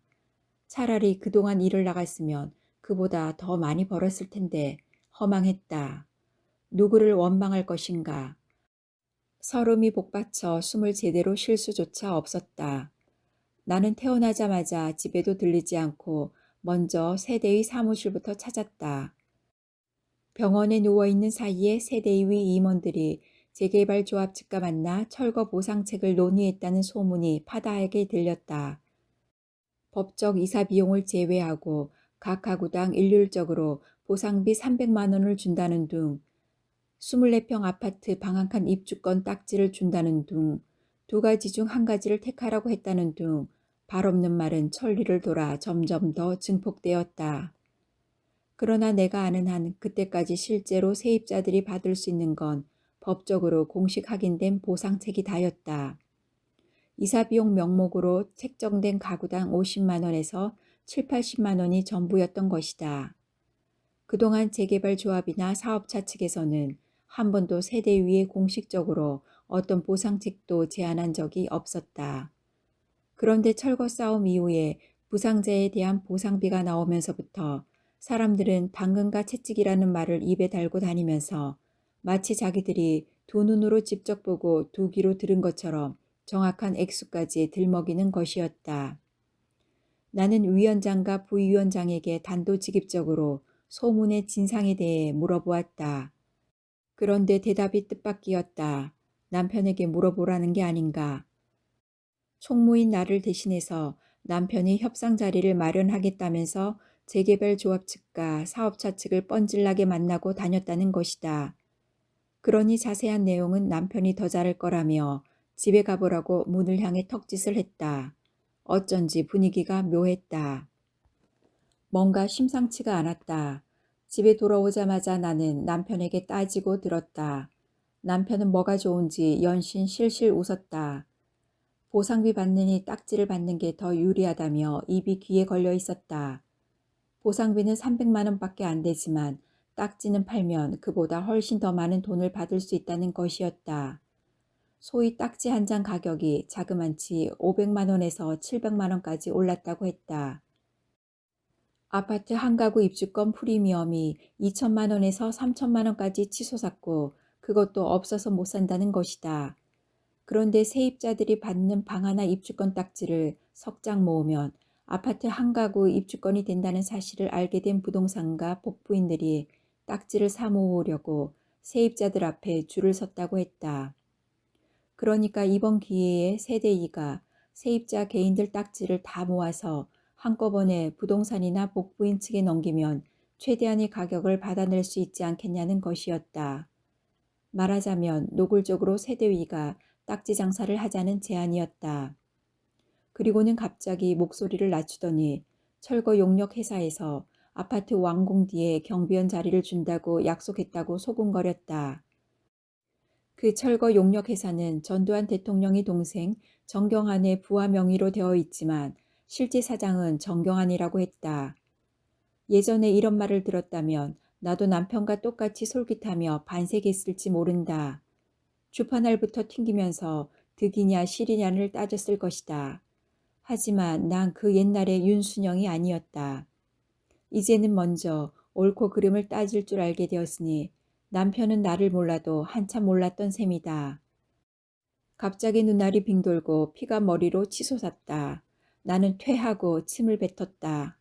Speaker 1: 차라리 그동안 일을 나갔으면 그보다 더 많이 벌었을 텐데 허망했다. 누구를 원망할 것인가. 서름이 복받쳐 숨을 제대로 쉴 수조차 없었다. 나는 태어나자마자 집에도 들리지 않고 먼저 세대의 사무실부터 찾았다. 병원에 누워있는 사이에 세대의 임원들이 재개발조합 측과 만나 철거 보상책을 논의했다는 소문이 파다하게 들렸다. 법적 이사 비용을 제외하고 각 가구당 일률적으로 보상비 300만 원을 준다는 등 24평 아파트 방 한 칸 입주권 딱지를 준다는 등 2가지 중 1가지를 택하라고 했다는 등 발 없는 말은 천리를 돌아 점점 더 증폭되었다. 그러나 내가 아는 한 그때까지 실제로 세입자들이 받을 수 있는 건 법적으로 공식 확인된 보상책이 다였다. 이사비용 명목으로 책정된 가구당 50만 원에서 7, 80만 원이 전부였던 것이다. 그동안 재개발조합이나 사업자 측에서는 한 번도 세대 위에 공식적으로 어떤 보상책도 제안한 적이 없었다. 그런데 철거 싸움 이후에 부상자에 대한 보상비가 나오면서부터 사람들은 당근과 채찍이라는 말을 입에 달고 다니면서 마치 자기들이 두 눈으로 직접 보고 두 귀로 들은 것처럼 정확한 액수까지 들먹이는 것이었다. 나는 위원장과 부위원장에게 단도직입적으로 소문의 진상에 대해 물어보았다. 그런데 대답이 뜻밖이었다. 남편에게 물어보라는 게 아닌가. 총무인 나를 대신해서 남편이 협상 자리를 마련하겠다면서 재개발 조합 측과 사업자 측을 뻔질나게 만나고 다녔다는 것이다. 그러니 자세한 내용은 남편이 더 잘할 거라며 집에 가보라고 문을 향해 턱짓을 했다. 어쩐지 분위기가 묘했다. 뭔가 심상치가 않았다. 집에 돌아오자마자 나는 남편에게 따지고 들었다. 남편은 뭐가 좋은지 연신 실실 웃었다. 보상비 받느니 딱지를 받는 게 더 유리하다며 입이 귀에 걸려 있었다. 보상비는 300만 원밖에 안 되지만 딱지는 팔면 그보다 훨씬 더 많은 돈을 받을 수 있다는 것이었다. 소위 딱지 한 장 가격이 자그만치 500만 원에서 700만 원까지 올랐다고 했다. 아파트 한 가구 입주권 프리미엄이 2천만 원에서 3천만 원까지 치솟았고 그것도 없어서 못 산다는 것이다. 그런데 세입자들이 받는 방 하나 입주권 딱지를 석 장 모으면 아파트 한 가구 입주권이 된다는 사실을 알게 된 부동산가 복부인들이 딱지를 사 모으려고 세입자들 앞에 줄을 섰다고 했다. 그러니까 이번 기회에 세대이가 세입자 개인들 딱지를 다 모아서 한꺼번에 부동산이나 복부인 측에 넘기면 최대한의 가격을 받아낼 수 있지 않겠냐는 것이었다. 말하자면 노골적으로 세대위가 딱지 장사를 하자는 제안이었다. 그리고는 갑자기 목소리를 낮추더니 철거 용역 회사에서 아파트 완공 뒤에 경비원 자리를 준다고 약속했다고 소곤거렸다. 그 철거 용역 회사는 전두환 대통령의 동생 정경환의 부하 명의로 되어 있지만 실제 사장은 정경환이라고 했다. 예전에 이런 말을 들었다면 나도 남편과 똑같이 솔깃하며 반색했을지 모른다. 주파날부터 튕기면서 득이냐 실이냐를 따졌을 것이다. 하지만 난 그 옛날의 윤순영이 아니었다. 이제는 먼저 옳고 그름을 따질 줄 알게 되었으니 남편은 나를 몰라도 한참 몰랐던 셈이다. 갑자기 눈알이 빙돌고 피가 머리로 치솟았다. 나는 퇴하고 침을 뱉었다.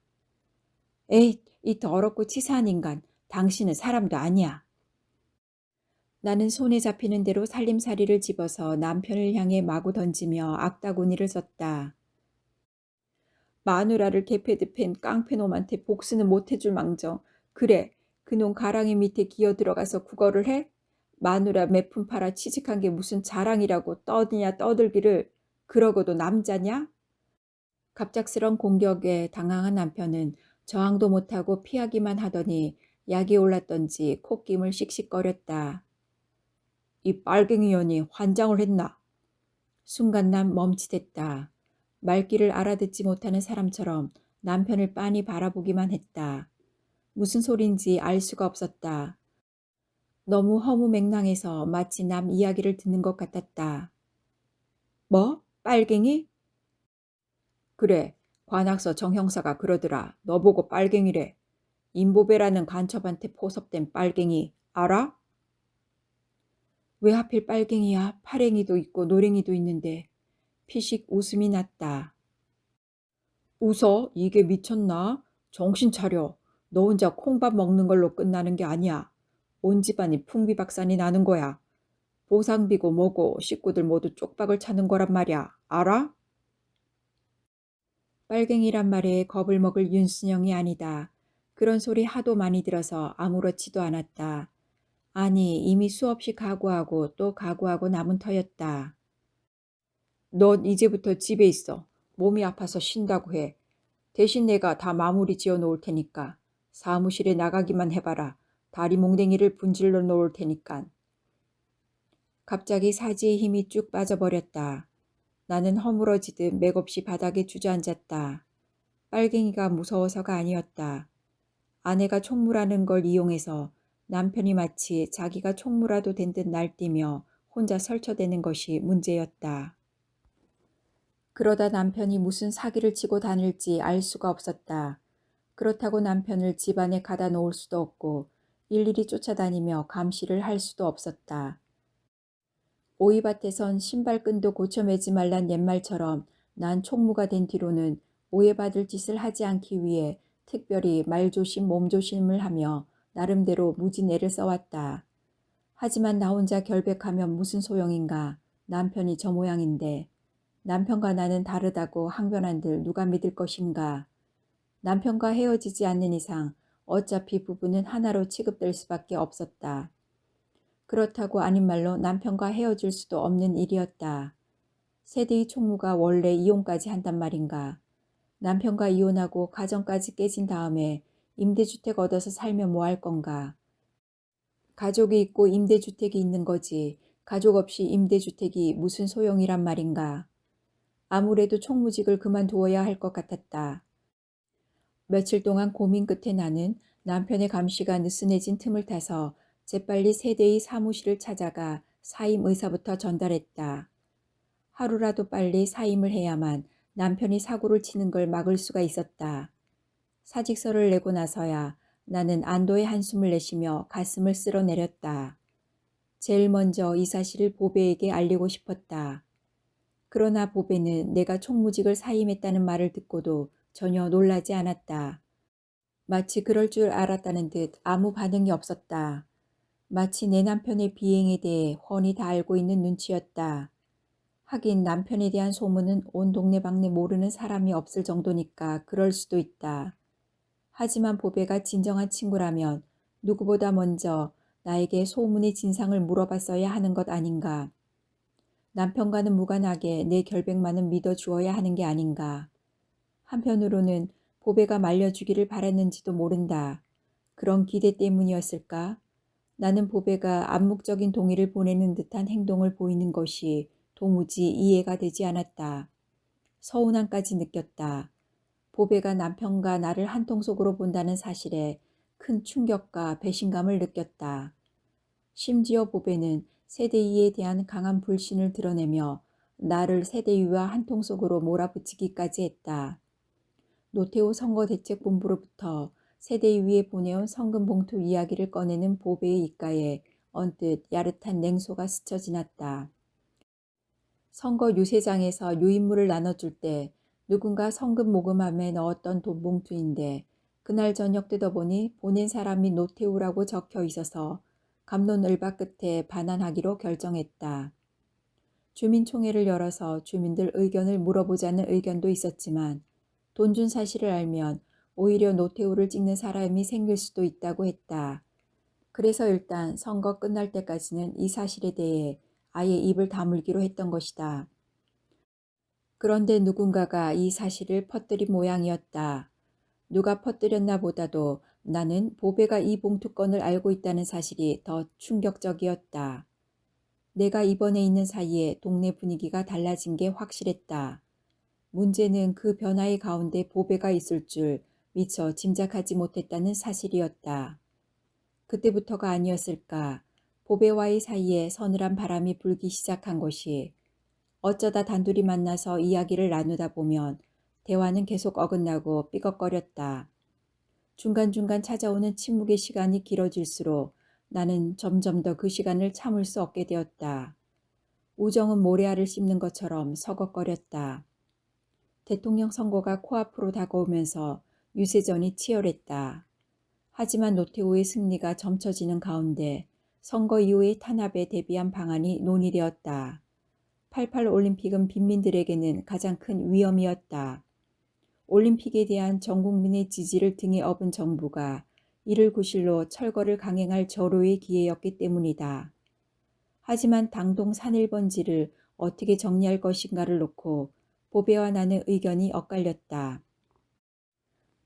Speaker 1: 에잇, 이 더럽고 치사한 인간, 당신은 사람도 아니야. 나는 손에 잡히는 대로 살림살이를 집어서 남편을 향해 마구 던지며 악다구니를 썼다. 마누라를 개패드 팬 깡패놈한테 복수는 못해줄 망정. 그래, 그놈 가랑이 밑에 기어 들어가서 구걸을 해? 마누라 매품 팔아 취직한 게 무슨 자랑이라고 떠드냐 떠들기를. 그러고도 남자냐? 갑작스런 공격에 당황한 남편은 저항도 못하고 피하기만 하더니 약이 올랐던지 콧김을 씩씩거렸다. 이 빨갱이 년이 환장을 했나? 순간 난 멈칫했다. 말귀를 알아듣지 못하는 사람처럼 남편을 빤히 바라보기만 했다. 무슨 소린지 알 수가 없었다. 너무 허무맹랑해서 마치 남 이야기를 듣는 것 같았다. 뭐? 빨갱이? 그래, 관악서 정 형사가 그러더라. 너 보고 빨갱이래. 임보배라는 간첩한테 포섭된 빨갱이 알아? 왜 하필 빨갱이야? 파랭이도 있고 노랭이도 있는데. 피식 웃음이 났다. 웃어? 이게 미쳤나? 정신 차려. 너 혼자 콩밥 먹는 걸로 끝나는 게 아니야. 온 집안이 풍비박산이 나는 거야. 보상비고 뭐고 식구들 모두 쪽박을 차는 거란 말이야. 알아? 빨갱이란 말에 겁을 먹을 윤순영이 아니다. 그런 소리 하도 많이 들어서 아무렇지도 않았다. 아니, 이미 수없이 각오하고 또 각오하고 남은 터였다. 넌 이제부터 집에 있어. 몸이 아파서 쉰다고 해. 대신 내가 다 마무리 지어 놓을 테니까. 사무실에 나가기만 해봐라. 다리 몽댕이를 분질러 놓을 테니깐. 갑자기 사지의 힘이 쭉 빠져버렸다. 나는 허물어지듯 맥없이 바닥에 주저앉았다. 빨갱이가 무서워서가 아니었다. 아내가 총무라는 걸 이용해서 남편이 마치 자기가 총무라도 된 듯 날뛰며 혼자 설쳐대는 것이 문제였다. 그러다 남편이 무슨 사기를 치고 다닐지 알 수가 없었다. 그렇다고 남편을 집안에 가다 놓을 수도 없고 일일이 쫓아다니며 감시를 할 수도 없었다. 오이밭에선 신발끈도 고쳐 매지 말란 옛말처럼 난 총무가 된 뒤로는 오해받을 짓을 하지 않기 위해 특별히 말조심 몸조심을 하며 나름대로 무진애를 써왔다. 하지만 나 혼자 결백하면 무슨 소용인가. 남편이 저 모양인데. 남편과 나는 다르다고 항변한들 누가 믿을 것인가. 남편과 헤어지지 않는 이상 어차피 부부는 하나로 취급될 수밖에 없었다. 그렇다고 아닌 말로 남편과 헤어질 수도 없는 일이었다. 세대의 총무가 원래 이혼까지 한단 말인가. 남편과 이혼하고 가정까지 깨진 다음에 임대주택 얻어서 살면 뭐 할 건가. 가족이 있고 임대주택이 있는 거지. 가족 없이 임대주택이 무슨 소용이란 말인가. 아무래도 총무직을 그만두어야 할 것 같았다. 며칠 동안 고민 끝에 나는 남편의 감시가 느슨해진 틈을 타서 재빨리 세대의 사무실을 찾아가 사임 의사부터 전달했다. 하루라도 빨리 사임을 해야만 남편이 사고를 치는 걸 막을 수가 있었다. 사직서를 내고 나서야 나는 안도의 한숨을 내쉬며 가슴을 쓸어내렸다. 제일 먼저 이 사실을 보배에게 알리고 싶었다. 그러나 보배는 내가 총무직을 사임했다는 말을 듣고도 전혀 놀라지 않았다. 마치 그럴 줄 알았다는 듯 아무 반응이 없었다. 마치 내 남편의 비행에 대해 훤히 다 알고 있는 눈치였다. 하긴 남편에 대한 소문은 온 동네방네 모르는 사람이 없을 정도니까 그럴 수도 있다. 하지만 보배가 진정한 친구라면 누구보다 먼저 나에게 소문의 진상을 물어봤어야 하는 것 아닌가. 남편과는 무관하게 내 결백만은 믿어주어야 하는 게 아닌가. 한편으로는 보배가 말려주기를 바랐는지도 모른다. 그런 기대 때문이었을까? 나는 보배가 암묵적인 동의를 보내는 듯한 행동을 보이는 것이 도무지 이해가 되지 않았다. 서운함까지 느꼈다. 보배가 남편과 나를 한통속으로 본다는 사실에 큰 충격과 배신감을 느꼈다. 심지어 보배는 세대이에 대한 강한 불신을 드러내며 나를 세대위와 한통속으로 몰아붙이기까지 했다. 노태우 선거대책본부로부터 세대위에 보내온 성금봉투 이야기를 꺼내는 보배의 입가에 언뜻 야릇한 냉소가 스쳐 지났다. 선거 유세장에서 유인물을 나눠줄 때 누군가 성금 모금함에 넣었던 돈봉투인데 그날 저녁 뜯어보니 보낸 사람이 노태우라고 적혀 있어서 갑론을박 끝에 반환하기로 결정했다. 주민총회를 열어서 주민들 의견을 물어보자는 의견도 있었지만 돈 준 사실을 알면 오히려 노태우를 찍는 사람이 생길 수도 있다고 했다. 그래서 일단 선거 끝날 때까지는 이 사실에 대해 아예 입을 다물기로 했던 것이다. 그런데 누군가가 이 사실을 퍼뜨린 모양이었다. 누가 퍼뜨렸나 보다도 나는 보배가 이 봉투건을 알고 있다는 사실이 더 충격적이었다. 내가 입원해 있는 사이에 동네 분위기가 달라진 게 확실했다. 문제는 그 변화의 가운데 보배가 있을 줄 미처 짐작하지 못했다는 사실이었다. 그때부터가 아니었을까. 보배와의 사이에 서늘한 바람이 불기 시작한 것이. 어쩌다 단둘이 만나서 이야기를 나누다 보면 대화는 계속 어긋나고 삐걱거렸다. 중간중간 찾아오는 침묵의 시간이 길어질수록 나는 점점 더 그 시간을 참을 수 없게 되었다. 우정은 모래알을 씹는 것처럼 서걱거렸다. 대통령 선거가 코앞으로 다가오면서 유세전이 치열했다. 하지만 노태우의 승리가 점쳐지는 가운데 선거 이후의 탄압에 대비한 방안이 논의되었다. 88 올림픽은 빈민들에게는 가장 큰 위험이었다. 올림픽에 대한 전 국민의 지지를 등에 업은 정부가 이를 구실로 철거를 강행할 절호의 기회였기 때문이다. 하지만 당동 산일번지를 어떻게 정리할 것인가를 놓고 보배와 나는 의견이 엇갈렸다.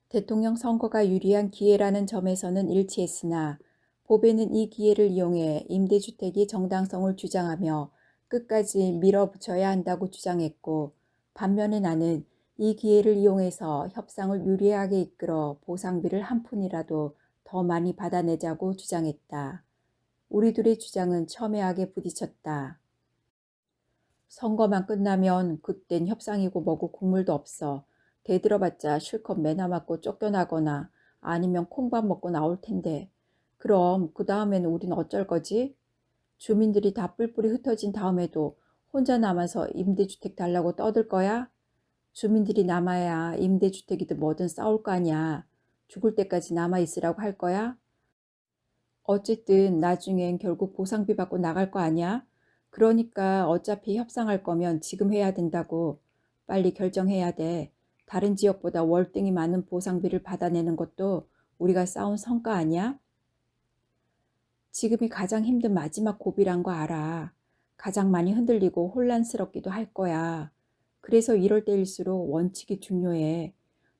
Speaker 1: 대통령 선거가 유리한 기회라는 점에서는 일치했으나 보배는 이 기회를 이용해 임대주택이 정당성을 주장하며 끝까지 밀어붙여야 한다고 주장했고 반면에 나는 이 기회를 이용해서 협상을 유리하게 이끌어 보상비를 한 푼이라도 더 많이 받아내자고 주장했다. 우리 둘의 주장은 첨예하게 부딪혔다. 선거만 끝나면 그땐 협상이고 뭐고 국물도 없어. 대들어봤자 실컷 매나 맞고 쫓겨나거나 아니면 콩밥 먹고 나올 텐데. 그럼 그 다음에는 우린 어쩔 거지? 주민들이 다 뿔뿔이 흩어진 다음에도 혼자 남아서 임대주택 달라고 떠들 거야? 주민들이 남아야 임대주택이든 뭐든 싸울 거 아니야. 죽을 때까지 남아있으라고 할 거야? 어쨌든 나중엔 결국 보상비 받고 나갈 거 아니야? 그러니까 어차피 협상할 거면 지금 해야 된다고. 빨리 결정해야 돼. 다른 지역보다 월등히 많은 보상비를 받아내는 것도 우리가 쌓은 성과 아니야? 지금이 가장 힘든 마지막 고비란 거 알아. 가장 많이 흔들리고 혼란스럽기도 할 거야. 그래서 이럴 때일수록 원칙이 중요해.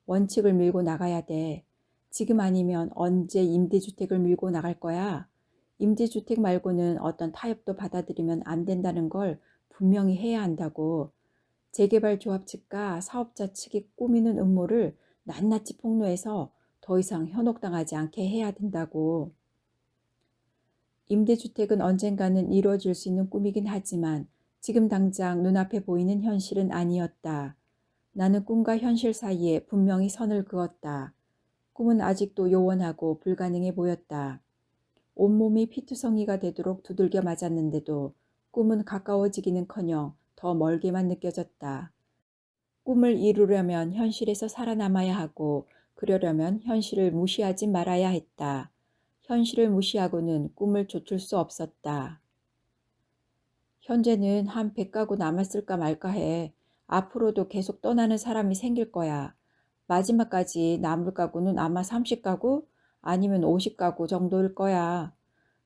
Speaker 1: 원칙을 밀고 나가야 돼. 지금 아니면 언제 임대주택을 밀고 나갈 거야? 임대주택 말고는 어떤 타협도 받아들이면 안 된다는 걸 분명히 해야 한다고. 재개발조합 측과 사업자 측이 꾸미는 음모를 낱낱이 폭로해서 더 이상 현혹당하지 않게 해야 된다고. 임대주택은 언젠가는 이루어질 수 있는 꿈이긴 하지만 지금 당장 눈앞에 보이는 현실은 아니었다. 나는 꿈과 현실 사이에 분명히 선을 그었다. 꿈은 아직도 요원하고 불가능해 보였다. 온몸이 피투성이가 되도록 두들겨 맞았는데도 꿈은 가까워지기는커녕 더 멀게만 느껴졌다. 꿈을 이루려면 현실에서 살아남아야 하고 그러려면 현실을 무시하지 말아야 했다. 현실을 무시하고는 꿈을 좇을 수 없었다. 현재는 한 100가구 남았을까 말까 해. 앞으로도 계속 떠나는 사람이 생길 거야. 마지막까지 남을 가구는 아마 30가구 아니면 50가구 정도일 거야.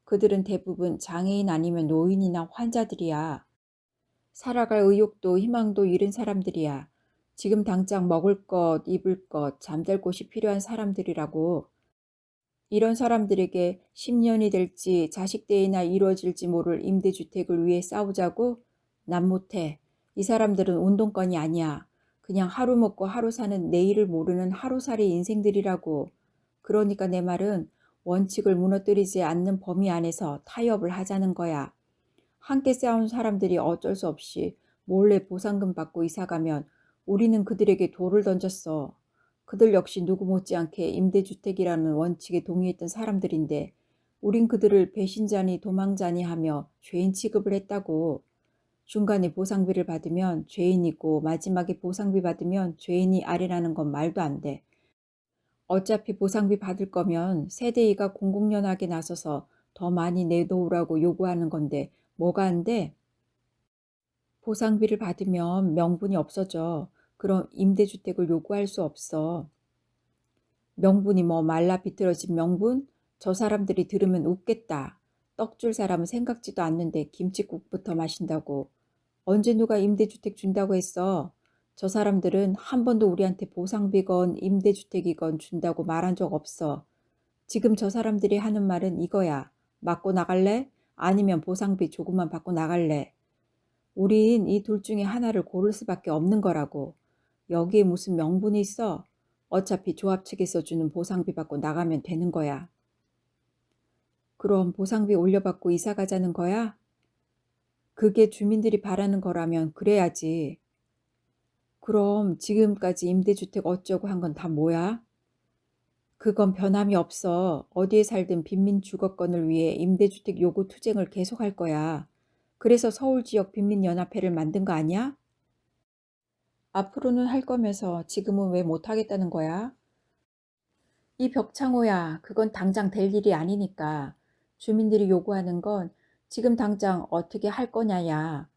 Speaker 1: 그들은 대부분 장애인 아니면 노인이나 환자들이야. 살아갈 의욕도 희망도 잃은 사람들이야. 지금 당장 먹을 것, 입을 것, 잠잘 곳이 필요한 사람들이라고. 이런 사람들에게 10년이 될지 자식 때이나 이루어질지 모를 임대주택을 위해 싸우자고? 난 못해. 이 사람들은 운동권이 아니야. 그냥 하루 먹고 하루 사는 내일을 모르는 하루살이 인생들이라고. 그러니까 내 말은 원칙을 무너뜨리지 않는 범위 안에서 타협을 하자는 거야. 함께 싸운 사람들이 어쩔 수 없이 몰래 보상금 받고 이사가면 우리는 그들에게 돌을 던졌어. 그들 역시 누구 못지않게 임대주택이라는 원칙에 동의했던 사람들인데 우린 그들을 배신자니 도망자니 하며 죄인 취급을 했다고. 중간에 보상비를 받으면 죄인이고 마지막에 보상비 받으면 죄인이 아래라는 건 말도 안 돼. 어차피 보상비 받을 거면 세대위가 공공연하게 나서서 더 많이 내놓으라고 요구하는 건데 뭐가 안 돼? 보상비를 받으면 명분이 없어져. 그럼 임대주택을 요구할 수 없어. 명분이 뭐 말라 비틀어진 명분? 저 사람들이 들으면 웃겠다. 떡 줄 사람은 생각지도 않는데 김칫국부터 마신다고. 언제 누가 임대주택 준다고 했어? 저 사람들은 한 번도 우리한테 보상비건 임대주택이건 준다고 말한 적 없어. 지금 저 사람들이 하는 말은 이거야. 맞고 나갈래? 아니면 보상비 조금만 받고 나갈래? 우린 이 둘 중에 하나를 고를 수밖에 없는 거라고. 여기에 무슨 명분이 있어? 어차피 조합 측에서 주는 보상비 받고 나가면 되는 거야. 그럼 보상비 올려받고 이사 가자는 거야? 그게 주민들이 바라는 거라면 그래야지. 그럼 지금까지 임대주택 어쩌고 한 건 다 뭐야? 그건 변함이 없어. 어디에 살든 빈민 주거권을 위해 임대주택 요구 투쟁을 계속할 거야. 그래서 서울지역 빈민연합회를 만든 거 아니야? 앞으로는 할 거면서 지금은 왜 못하겠다는 거야? 이 벽창호야, 그건 당장 될 일이 아니니까. 주민들이 요구하는 건 지금 당장 어떻게 할 거냐야.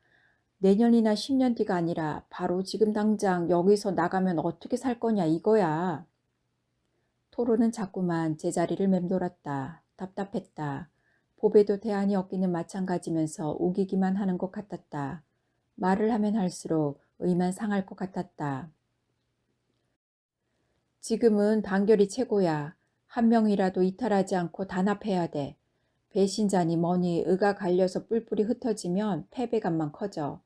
Speaker 1: 내년이나 10년 뒤가 아니라 바로 지금 당장 여기서 나가면 어떻게 살 거냐 이거야. 토론은 자꾸만 제자리를 맴돌았다. 답답했다. 보배도 대안이 없기는 마찬가지면서 우기기만 하는 것 같았다. 말을 하면 할수록 의만 상할 것 같았다. 지금은 단결이 최고야. 한 명이라도 이탈하지 않고 단합해야 돼. 배신자니 뭐니 의가 갈려서 뿔뿔이 흩어지면 패배감만 커져.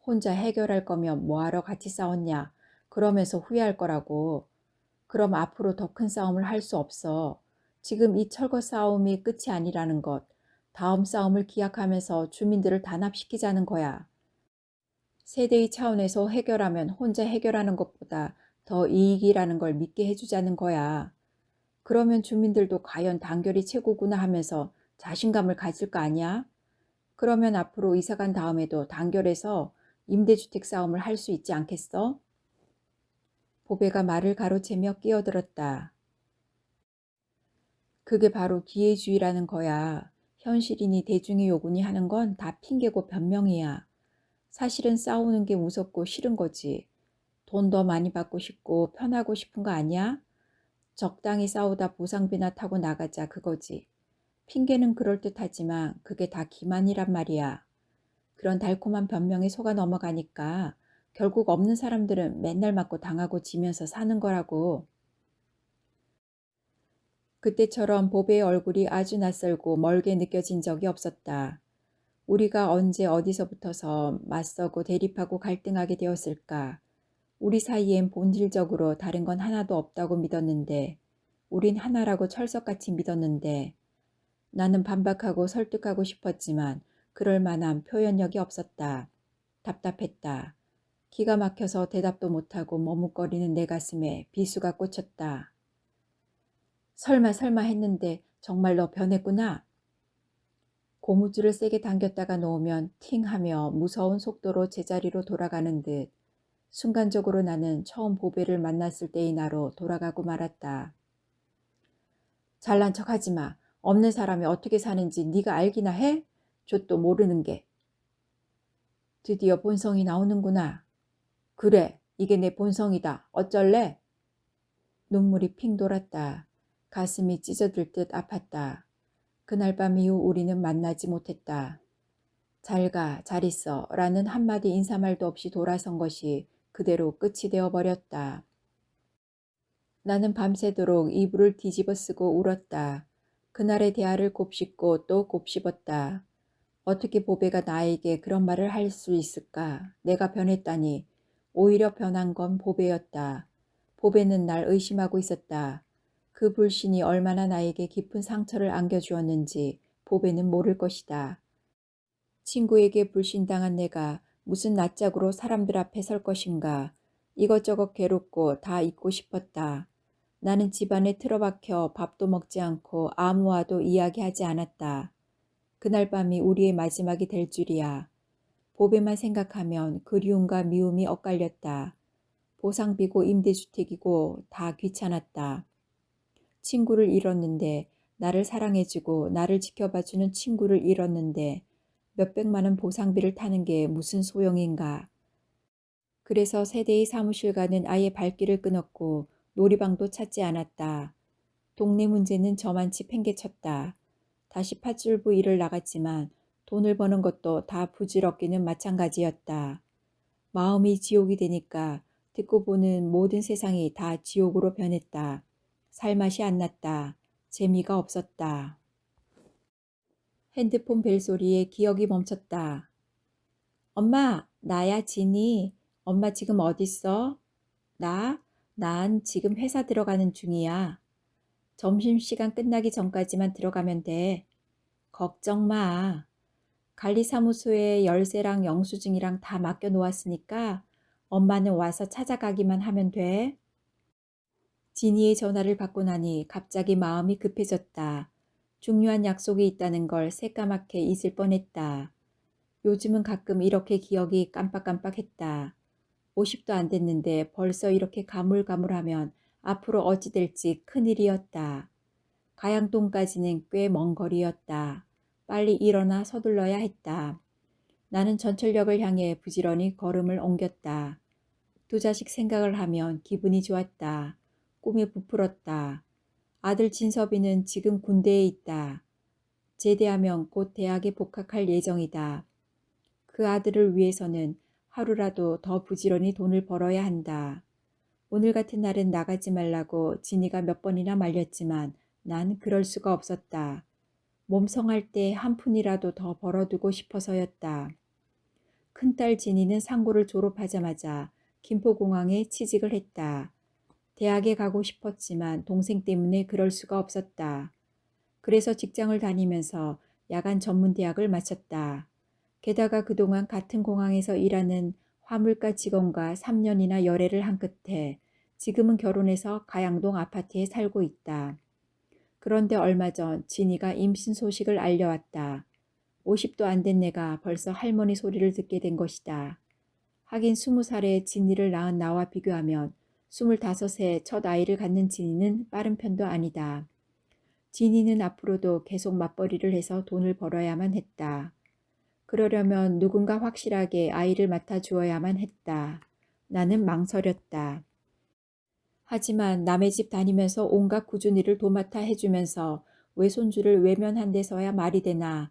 Speaker 1: 혼자 해결할 거면 뭐하러 같이 싸웠냐. 그러면서 후회할 거라고. 그럼 앞으로 더 큰 싸움을 할 수 없어. 지금 이 철거 싸움이 끝이 아니라는 것. 다음 싸움을 기약하면서 주민들을 단합시키자는 거야. 세대의 차원에서 해결하면 혼자 해결하는 것보다 더 이익이라는 걸 믿게 해주자는 거야. 그러면 주민들도 과연 단결이 최고구나 하면서 자신감을 가질 거 아니야? 그러면 앞으로 이사 간 다음에도 단결해서 임대주택 싸움을 할 수 있지 않겠어? 보배가 말을 가로채며 끼어들었다. 그게 바로 기회주의라는 거야. 현실이니 대중의 요구니 하는 건 다 핑계고 변명이야. 사실은 싸우는 게 무섭고 싫은 거지. 돈 더 많이 받고 싶고 편하고 싶은 거 아니야? 적당히 싸우다 보상비나 타고 나가자 그거지. 핑계는 그럴듯하지만 그게 다 기만이란 말이야. 그런 달콤한 변명에 속아 넘어가니까 결국 없는 사람들은 맨날 맞고 당하고 지면서 사는 거라고. 그때처럼 보배의 얼굴이 아주 낯설고 멀게 느껴진 적이 없었다. 우리가 언제 어디서부터서 맞서고 대립하고 갈등하게 되었을까? 우리 사이엔 본질적으로 다른 건 하나도 없다고 믿었는데, 우린 하나라고 철석같이 믿었는데, 나는 반박하고 설득하고 싶었지만 그럴 만한 표현력이 없었다. 답답했다. 기가 막혀서 대답도 못하고 머뭇거리는 내 가슴에 비수가 꽂혔다. 설마 했는데 정말 너 변했구나. 고무줄을 세게 당겼다가 놓으면 팅 하며 무서운 속도로 제자리로 돌아가는 듯 순간적으로 나는 처음 보배를 만났을 때의 나로 돌아가고 말았다. 잘난 척하지 마. 없는 사람이 어떻게 사는지 네가 알기나 해? 좆도 모르는 게. 드디어 본성이 나오는구나. 그래, 이게 내 본성이다. 어쩔래? 눈물이 핑 돌았다. 가슴이 찢어질 듯 아팠다. 그날 밤 이후 우리는 만나지 못했다. 잘 가, 잘 있어 라는 한마디 인사말도 없이 돌아선 것이 그대로 끝이 되어버렸다. 나는 밤새도록 이불을 뒤집어 쓰고 울었다. 그날의 대화를 곱씹고 또 곱씹었다. 어떻게 보배가 나에게 그런 말을 할 수 있을까? 내가 변했다니. 오히려 변한 건 보배였다. 보배는 날 의심하고 있었다. 그 불신이 얼마나 나에게 깊은 상처를 안겨주었는지 보배는 모를 것이다. 친구에게 불신당한 내가 무슨 낯짝으로 사람들 앞에 설 것인가. 이것저것 괴롭고 다 잊고 싶었다. 나는 집안에 틀어박혀 밥도 먹지 않고 아무와도 이야기하지 않았다. 그날 밤이 우리의 마지막이 될 줄이야. 보배만 생각하면 그리움과 미움이 엇갈렸다. 보상비고 임대주택이고 다 귀찮았다. 친구를 잃었는데, 나를 사랑해주고 나를 지켜봐주는 친구를 잃었는데 몇백만 원 보상비를 타는 게 무슨 소용인가. 그래서 세대의 사무실과는 아예 발길을 끊었고 놀이방도 찾지 않았다. 동네 문제는 저만치 팽개쳤다. 다시 팥줄부 일을 나갔지만 돈을 버는 것도 다 부질없기는 마찬가지였다. 마음이 지옥이 되니까 듣고 보는 모든 세상이 다 지옥으로 변했다. 살맛이 안 났다. 재미가 없었다. 핸드폰 벨소리에 기억이 멈췄다. 엄마, 나야 진이. 엄마 지금 어딨어? 나? 난 지금 회사 들어가는 중이야. 점심시간 끝나기 전까지만 들어가면 돼. 걱정 마. 관리사무소에 열쇠랑 영수증이랑 다 맡겨놓았으니까 엄마는 와서 찾아가기만 하면 돼. 지니의 전화를 받고 나니 갑자기 마음이 급해졌다. 중요한 약속이 있다는 걸 새까맣게 잊을 뻔했다. 요즘은 가끔 이렇게 기억이 깜빡깜빡했다. 50도 안 됐는데 벌써 이렇게 가물가물하면 앞으로 어찌 될지 큰일이었다. 가양동까지는 꽤 먼 거리였다. 빨리 일어나 서둘러야 했다. 나는 전철역을 향해 부지런히 걸음을 옮겼다. 두 자식 생각을 하면 기분이 좋았다. 꿈이 부풀었다. 아들 진섭이는 지금 군대에 있다. 제대하면 곧 대학에 복학할 예정이다. 그 아들을 위해서는 하루라도 더 부지런히 돈을 벌어야 한다. 오늘 같은 날은 나가지 말라고 진이가 몇 번이나 말렸지만 난 그럴 수가 없었다. 몸성할 때 한 푼이라도 더 벌어두고 싶어서였다. 큰딸 진이는 상고를 졸업하자마자 김포공항에 취직을 했다. 대학에 가고 싶었지만 동생 때문에 그럴 수가 없었다. 그래서 직장을 다니면서 야간 전문대학을 마쳤다. 게다가 그동안 같은 공항에서 일하는 화물가 직원과 3년이나 열애를 한 끝에 지금은 결혼해서 가양동 아파트에 살고 있다. 그런데 얼마 전 진이가 임신 소식을 알려왔다. 50도 안 된 내가 벌써 할머니 소리를 듣게 된 것이다. 하긴 20살에 진이를 낳은 나와 비교하면 25세 첫 아이를 갖는 진이는 빠른 편도 아니다. 진이는 앞으로도 계속 맞벌이를 해서 돈을 벌어야만 했다. 그러려면 누군가 확실하게 아이를 맡아주어야만 했다. 나는 망설였다. 하지만 남의 집 다니면서 온갖 꾸준일을 도맡아 해주면서 외손주를 외면한 데서야 말이 되나.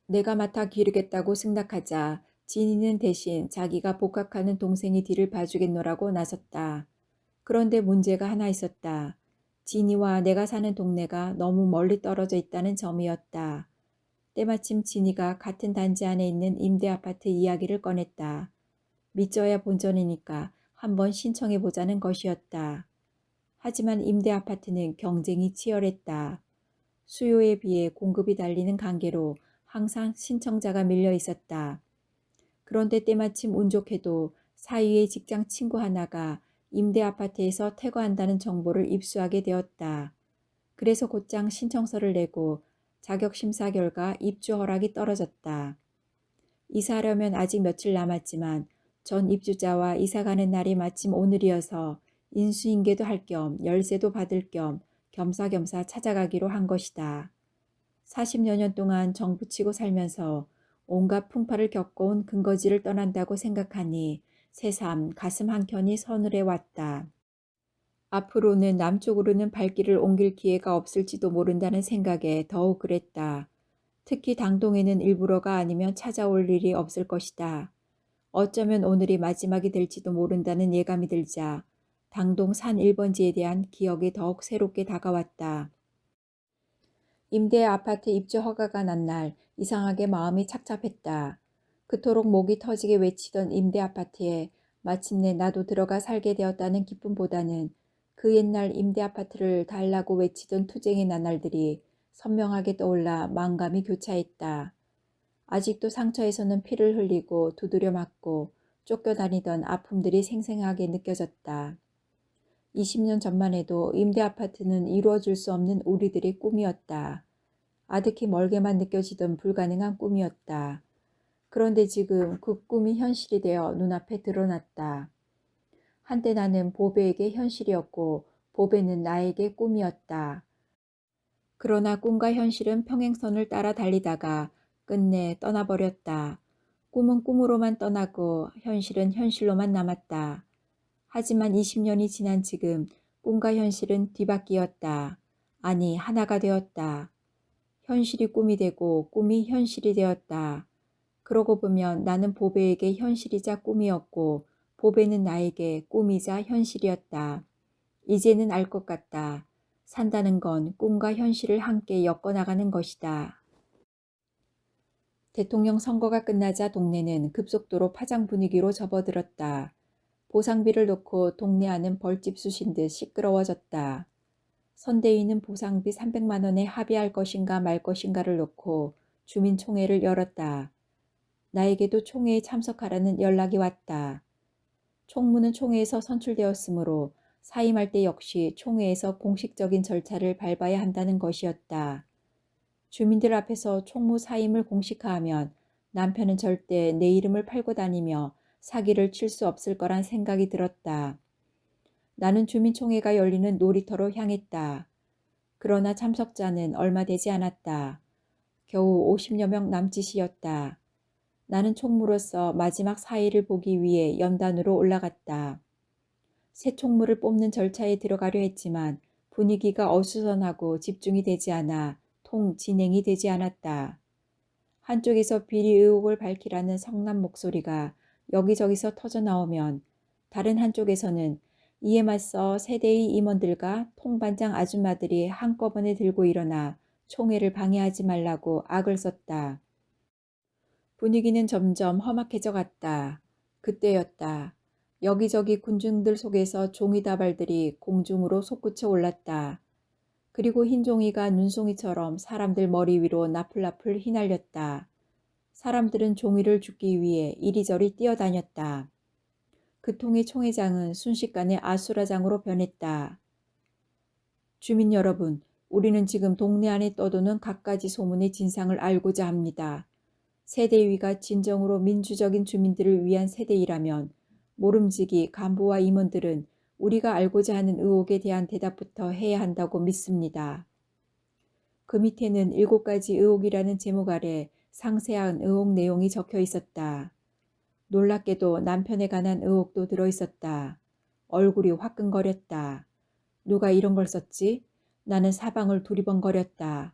Speaker 1: 내가 맡아 기르겠다고 승낙하자 진이는 대신 자기가 복학하는 동생이 뒤를 봐주겠노라고 나섰다. 그런데 문제가 하나 있었다. 진이와 내가 사는 동네가 너무 멀리 떨어져 있다는 점이었다. 때마침 진이가 같은 단지 안에 있는 임대 아파트 이야기를 꺼냈다. 믿져야 본전이니까 한번 신청해보자는 것이었다. 하지만 임대 아파트는 경쟁이 치열했다. 수요에 비해 공급이 달리는 관계로 항상 신청자가 밀려 있었다. 그런데 때마침 운 좋게도 사위의 직장 친구 하나가 임대 아파트에서 퇴거한다는 정보를 입수하게 되었다. 그래서 곧장 신청서를 내고 자격 심사 결과 입주 허락이 떨어졌다. 이사하려면 아직 며칠 남았지만 전 입주자와 이사 가는 날이 마침 오늘이어서 인수인계도 할 겸 열쇠도 받을 겸 겸사겸사 찾아가기로 한 것이다. 40여 년 동안 정부치고 살면서 온갖 풍파를 겪어온 근거지를 떠난다고 생각하니 새삼 가슴 한켠이 서늘해 왔다. 앞으로는 남쪽으로는 발길을 옮길 기회가 없을지도 모른다는 생각에 더욱 그랬다. 특히 당동에는 일부러가 아니면 찾아올 일이 없을 것이다. 어쩌면 오늘이 마지막이 될지도 모른다는 예감이 들자 당동 산 1번지에 대한 기억이 더욱 새롭게 다가왔다. 임대 아파트 입주 허가가 난 날 이상하게 마음이 착잡했다. 그토록 목이 터지게 외치던 임대 아파트에 마침내 나도 들어가 살게 되었다는 기쁨보다는 그 옛날 임대 아파트를 달라고 외치던 투쟁의 나날들이 선명하게 떠올라 만감이 교차했다. 아직도 상처에서는 피를 흘리고 두드려 맞고 쫓겨다니던 아픔들이 생생하게 느껴졌다. 20년 전만 해도 임대 아파트는 이루어질 수 없는 우리들의 꿈이었다. 아득히 멀게만 느껴지던 불가능한 꿈이었다. 그런데 지금 그 꿈이 현실이 되어 눈앞에 드러났다. 한때 나는 보배에게 현실이었고 보배는 나에게 꿈이었다. 그러나 꿈과 현실은 평행선을 따라 달리다가 끝내 떠나버렸다. 꿈은 꿈으로만 떠나고 현실은 현실로만 남았다. 하지만 20년이 지난 지금 꿈과 현실은 뒤바뀌었다. 아니, 하나가 되었다. 현실이 꿈이 되고 꿈이 현실이 되었다. 그러고 보면 나는 보배에게 현실이자 꿈이었고 보배는 나에게 꿈이자 현실이었다. 이제는 알 것 같다. 산다는 건 꿈과 현실을 함께 엮어나가는 것이다. 대통령 선거가 끝나자 동네는 급속도로 파장 분위기로 접어들었다. 보상비를 놓고 동네 안은 벌집 쑤신 듯 시끄러워졌다. 선대위는 보상비 300만 원에 합의할 것인가 말 것인가를 놓고 주민총회를 열었다. 나에게도 총회에 참석하라는 연락이 왔다. 총무는 총회에서 선출되었으므로 사임할 때 역시 총회에서 공식적인 절차를 밟아야 한다는 것이었다. 주민들 앞에서 총무 사임을 공식화하면 남편은 절대 내 이름을 팔고 다니며 사기를 칠 수 없을 거란 생각이 들었다. 나는 주민총회가 열리는 놀이터로 향했다. 그러나 참석자는 얼마 되지 않았다. 겨우 50여 명 남짓이었다. 나는 총무로서 마지막 사의를 보기 위해 연단으로 올라갔다. 새 총무를 뽑는 절차에 들어가려 했지만 분위기가 어수선하고 집중이 되지 않아 통 진행이 되지 않았다. 한쪽에서 비리 의혹을 밝히라는 성난 목소리가 여기저기서 터져나오면 다른 한쪽에서는 이에 맞서 세대의 임원들과 통반장 아줌마들이 한꺼번에 들고 일어나 총회를 방해하지 말라고 악을 썼다. 분위기는 점점 험악해져 갔다. 그때였다. 여기저기 군중들 속에서 종이다발들이 공중으로 솟구쳐 올랐다. 그리고 흰 종이가 눈송이처럼 사람들 머리 위로 나풀나풀 휘날렸다. 사람들은 종이를 줍기 위해 이리저리 뛰어다녔다. 그 통의 총회장은 순식간에 아수라장으로 변했다. 주민 여러분, 우리는 지금 동네 안에 떠도는 갖가지 소문의 진상을 알고자 합니다. 세대위가 진정으로 민주적인 주민들을 위한 세대이라면 모름지기 간부와 임원들은 우리가 알고자 하는 의혹에 대한 대답부터 해야 한다고 믿습니다. 그 밑에는 7가지 의혹이라는 제목 아래 상세한 의혹 내용이 적혀 있었다. 놀랍게도 남편에 관한 의혹도 들어있었다. 얼굴이 화끈거렸다. 누가 이런 걸 썼지? 나는 사방을 두리번거렸다.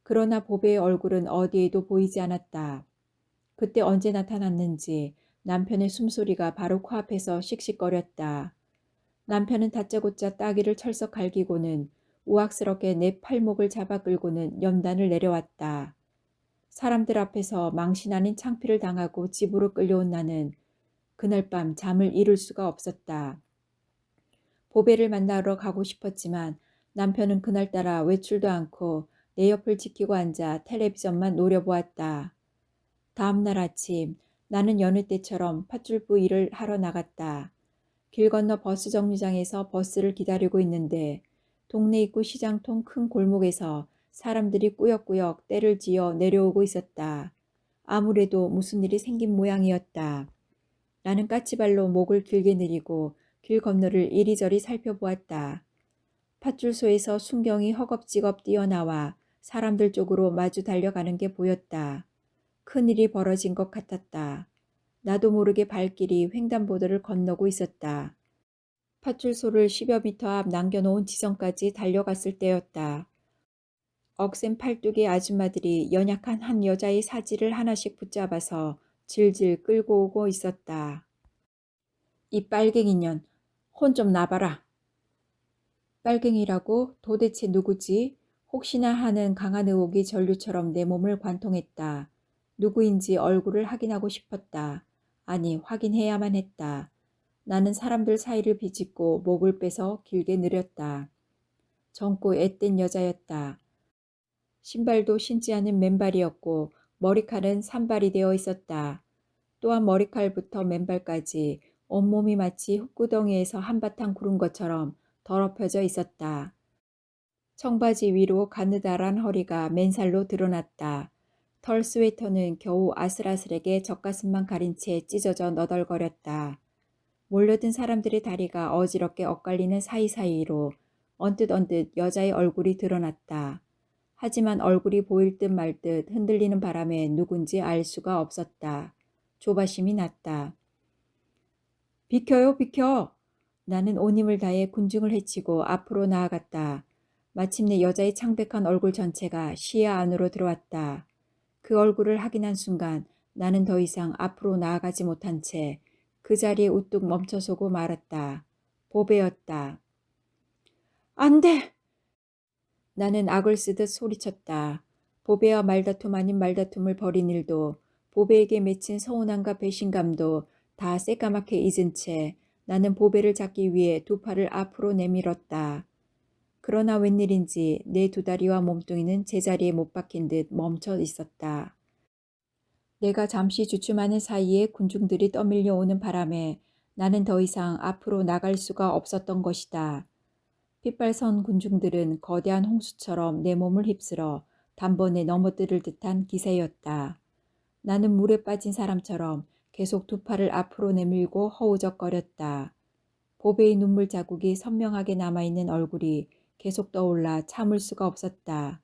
Speaker 1: 그러나 보배의 얼굴은 어디에도 보이지 않았다. 그때 언제 나타났는지 남편의 숨소리가 바로 코앞에서 씩씩거렸다. 남편은 다짜고짜 따귀를 철썩 갈기고는 우악스럽게 내 팔목을 잡아 끌고는 연단을 내려왔다. 사람들 앞에서 망신 아닌 창피를 당하고 집으로 끌려온 나는 그날 밤 잠을 이룰 수가 없었다. 보배를 만나러 가고 싶었지만 남편은 그날따라 외출도 않고 내 옆을 지키고 앉아 텔레비전만 노려보았다. 다음 날 아침 나는 여느 때처럼 팥줄부 일을 하러 나갔다. 길 건너 버스 정류장에서 버스를 기다리고 있는데 동네 입구 시장통 큰 골목에서 사람들이 꾸역꾸역 떼를 지어 내려오고 있었다. 아무래도 무슨 일이 생긴 모양이었다. 나는 까치발로 목을 길게 내리고 길 건너를 이리저리 살펴보았다. 팥줄소에서 순경이 허겁지겁 뛰어나와 사람들 쪽으로 마주 달려가는 게 보였다. 큰일이 벌어진 것 같았다. 나도 모르게 발길이 횡단보도를 건너고 있었다. 팥줄소를 10여 미터 앞 남겨놓은 지점까지 달려갔을 때였다. 억센 팔뚝의 아줌마들이 연약한 한 여자의 사지를 하나씩 붙잡아서 질질 끌고 오고 있었다. 이 빨갱이년, 혼 좀 나봐라. 빨갱이라고? 도대체 누구지? 혹시나 하는 강한 의혹이 전류처럼 내 몸을 관통했다. 누구인지 얼굴을 확인하고 싶었다. 아니, 확인해야만 했다. 나는 사람들 사이를 비집고 목을 빼서 길게 느렸다. 젊고 앳된 여자였다. 신발도 신지 않은 맨발이었고 머리칼은 산발이 되어 있었다. 또한 머리칼부터 맨발까지 온몸이 마치 흙구덩이에서 한바탕 구른 것처럼 더럽혀져 있었다. 청바지 위로 가느다란 허리가 맨살로 드러났다. 털 스웨터는 겨우 아슬아슬하게 젖가슴만 가린 채 찢어져 너덜거렸다. 몰려든 사람들의 다리가 어지럽게 엇갈리는 사이사이로 언뜻 여자의 얼굴이 드러났다. 하지만 얼굴이 보일 듯 말 듯 흔들리는 바람에 누군지 알 수가 없었다. 조바심이 났다. 비켜요, 비켜! 나는 온 힘을 다해 군중을 헤치고 앞으로 나아갔다. 마침내 여자의 창백한 얼굴 전체가 시야 안으로 들어왔다. 그 얼굴을 확인한 순간 나는 더 이상 앞으로 나아가지 못한 채 그 자리에 우뚝 멈춰서고 말았다. 보배였다. 안 돼! 나는 악을 쓰듯 소리쳤다. 보배와 말다툼 아닌 말다툼을 벌인 일도 보배에게 맺힌 서운함과 배신감도 다 새까맣게 잊은 채 나는 보배를 잡기 위해 두 팔을 앞으로 내밀었다. 그러나 웬일인지 내 두 다리와 몸뚱이는 제자리에 못 박힌 듯 멈춰 있었다. 내가 잠시 주춤하는 사이에 군중들이 떠밀려 오는 바람에 나는 더 이상 앞으로 나갈 수가 없었던 것이다. 핏발선 군중들은 거대한 홍수처럼 내 몸을 휩쓸어 단번에 넘어뜨릴 듯한 기세였다. 나는 물에 빠진 사람처럼 계속 두 팔을 앞으로 내밀고 허우적거렸다. 보배의 눈물 자국이 선명하게 남아있는 얼굴이 계속 떠올라 참을 수가 없었다.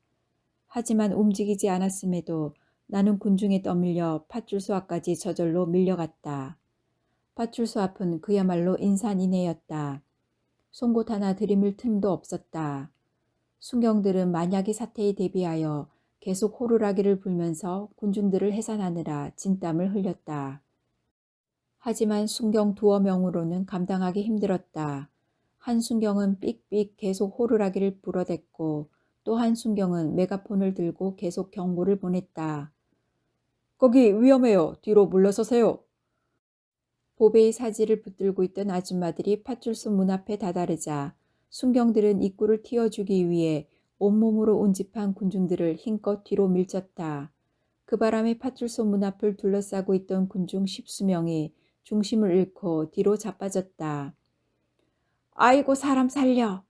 Speaker 1: 하지만 움직이지 않았음에도 나는 군중에 떠밀려 팥줄소 앞까지 저절로 밀려갔다. 팥줄소 앞은 그야말로 인산인해였다. 송곳 하나 들이밀 틈도 없었다. 순경들은 만약의 사태에 대비하여 계속 호루라기를 불면서 군중들을 해산하느라 진땀을 흘렸다. 하지만 순경 두어 명으로는 감당하기 힘들었다. 한 순경은 삑삑 계속 호루라기를 불어댔고 또 한 순경은 메가폰을 들고 계속 경고를 보냈다. 거기 위험해요. 뒤로 물러서세요. 보배의 사지를 붙들고 있던 아줌마들이 팥줄소 문 앞에 다다르자 순경들은 입구를 틔워주기 위해 온몸으로 운집한 군중들을 힘껏 뒤로 밀쳤다. 그 바람에 팥줄소 문 앞을 둘러싸고 있던 군중 10수명이 중심을 잃고 뒤로 자빠졌다. 아이고 사람 살려!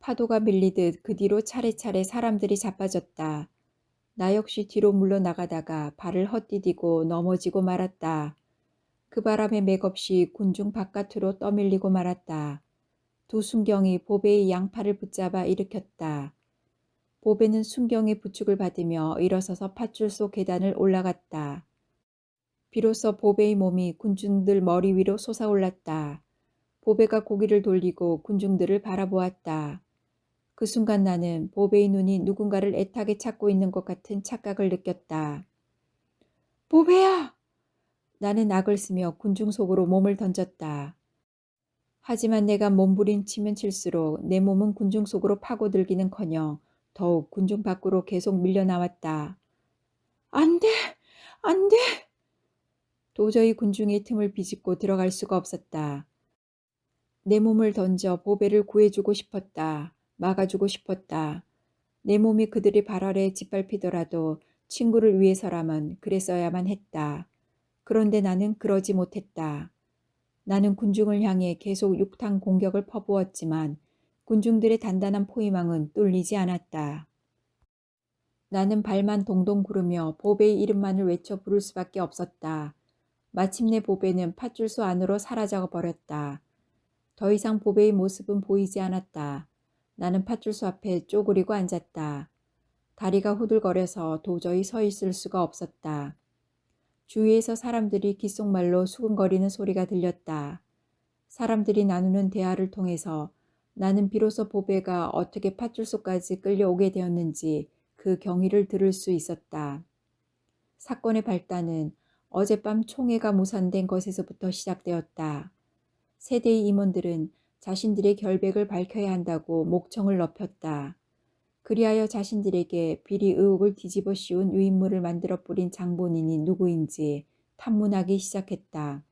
Speaker 1: 파도가 밀리듯 그 뒤로 차례차례 사람들이 자빠졌다. 나 역시 뒤로 물러나가다가 발을 헛디디고 넘어지고 말았다. 그 바람에 맥없이 군중 바깥으로 떠밀리고 말았다. 두 순경이 보배의 양팔을 붙잡아 일으켰다. 보배는 순경의 부축을 받으며 일어서서 팥줄소 계단을 올라갔다. 비로소 보배의 몸이 군중들 머리 위로 솟아올랐다. 보배가 고개를 돌리고 군중들을 바라보았다. 그 순간 나는 보배의 눈이 누군가를 애타게 찾고 있는 것 같은 착각을 느꼈다. 보배야! 나는 악을 쓰며 군중 속으로 몸을 던졌다. 하지만 내가 몸부림치면 칠수록 내 몸은 군중 속으로 파고들기는커녕 더욱 군중 밖으로 계속 밀려나왔다. 안 돼! 안 돼! 도저히 군중의 틈을 비집고 들어갈 수가 없었다. 내 몸을 던져 보배를 구해주고 싶었다. 막아주고 싶었다. 내 몸이 그들의 발 아래 짓밟히더라도 친구를 위해서라면 그랬어야만 했다. 그런데 나는 그러지 못했다. 나는 군중을 향해 계속 육탄 공격을 퍼부었지만 군중들의 단단한 포위망은 뚫리지 않았다. 나는 발만 동동 구르며 보배의 이름만을 외쳐 부를 수밖에 없었다. 마침내 보배는 팥줄소 안으로 사라져 버렸다. 더 이상 보배의 모습은 보이지 않았다. 나는 팥줄소 앞에 쪼그리고 앉았다. 다리가 후들거려서 도저히 서 있을 수가 없었다. 주위에서 사람들이 귓속말로 수근거리는 소리가 들렸다. 사람들이 나누는 대화를 통해서 나는 비로소 보배가 어떻게 팥줄소까지 끌려오게 되었는지 그 경위를 들을 수 있었다. 사건의 발단은 어젯밤 총회가 무산된 것에서부터 시작되었다. 세대의 임원들은 자신들의 결백을 밝혀야 한다고 목청을 높였다. 그리하여 자신들에게 비리 의혹을 뒤집어 씌운 유인물을 만들어 뿌린 장본인이 누구인지 탐문하기 시작했다.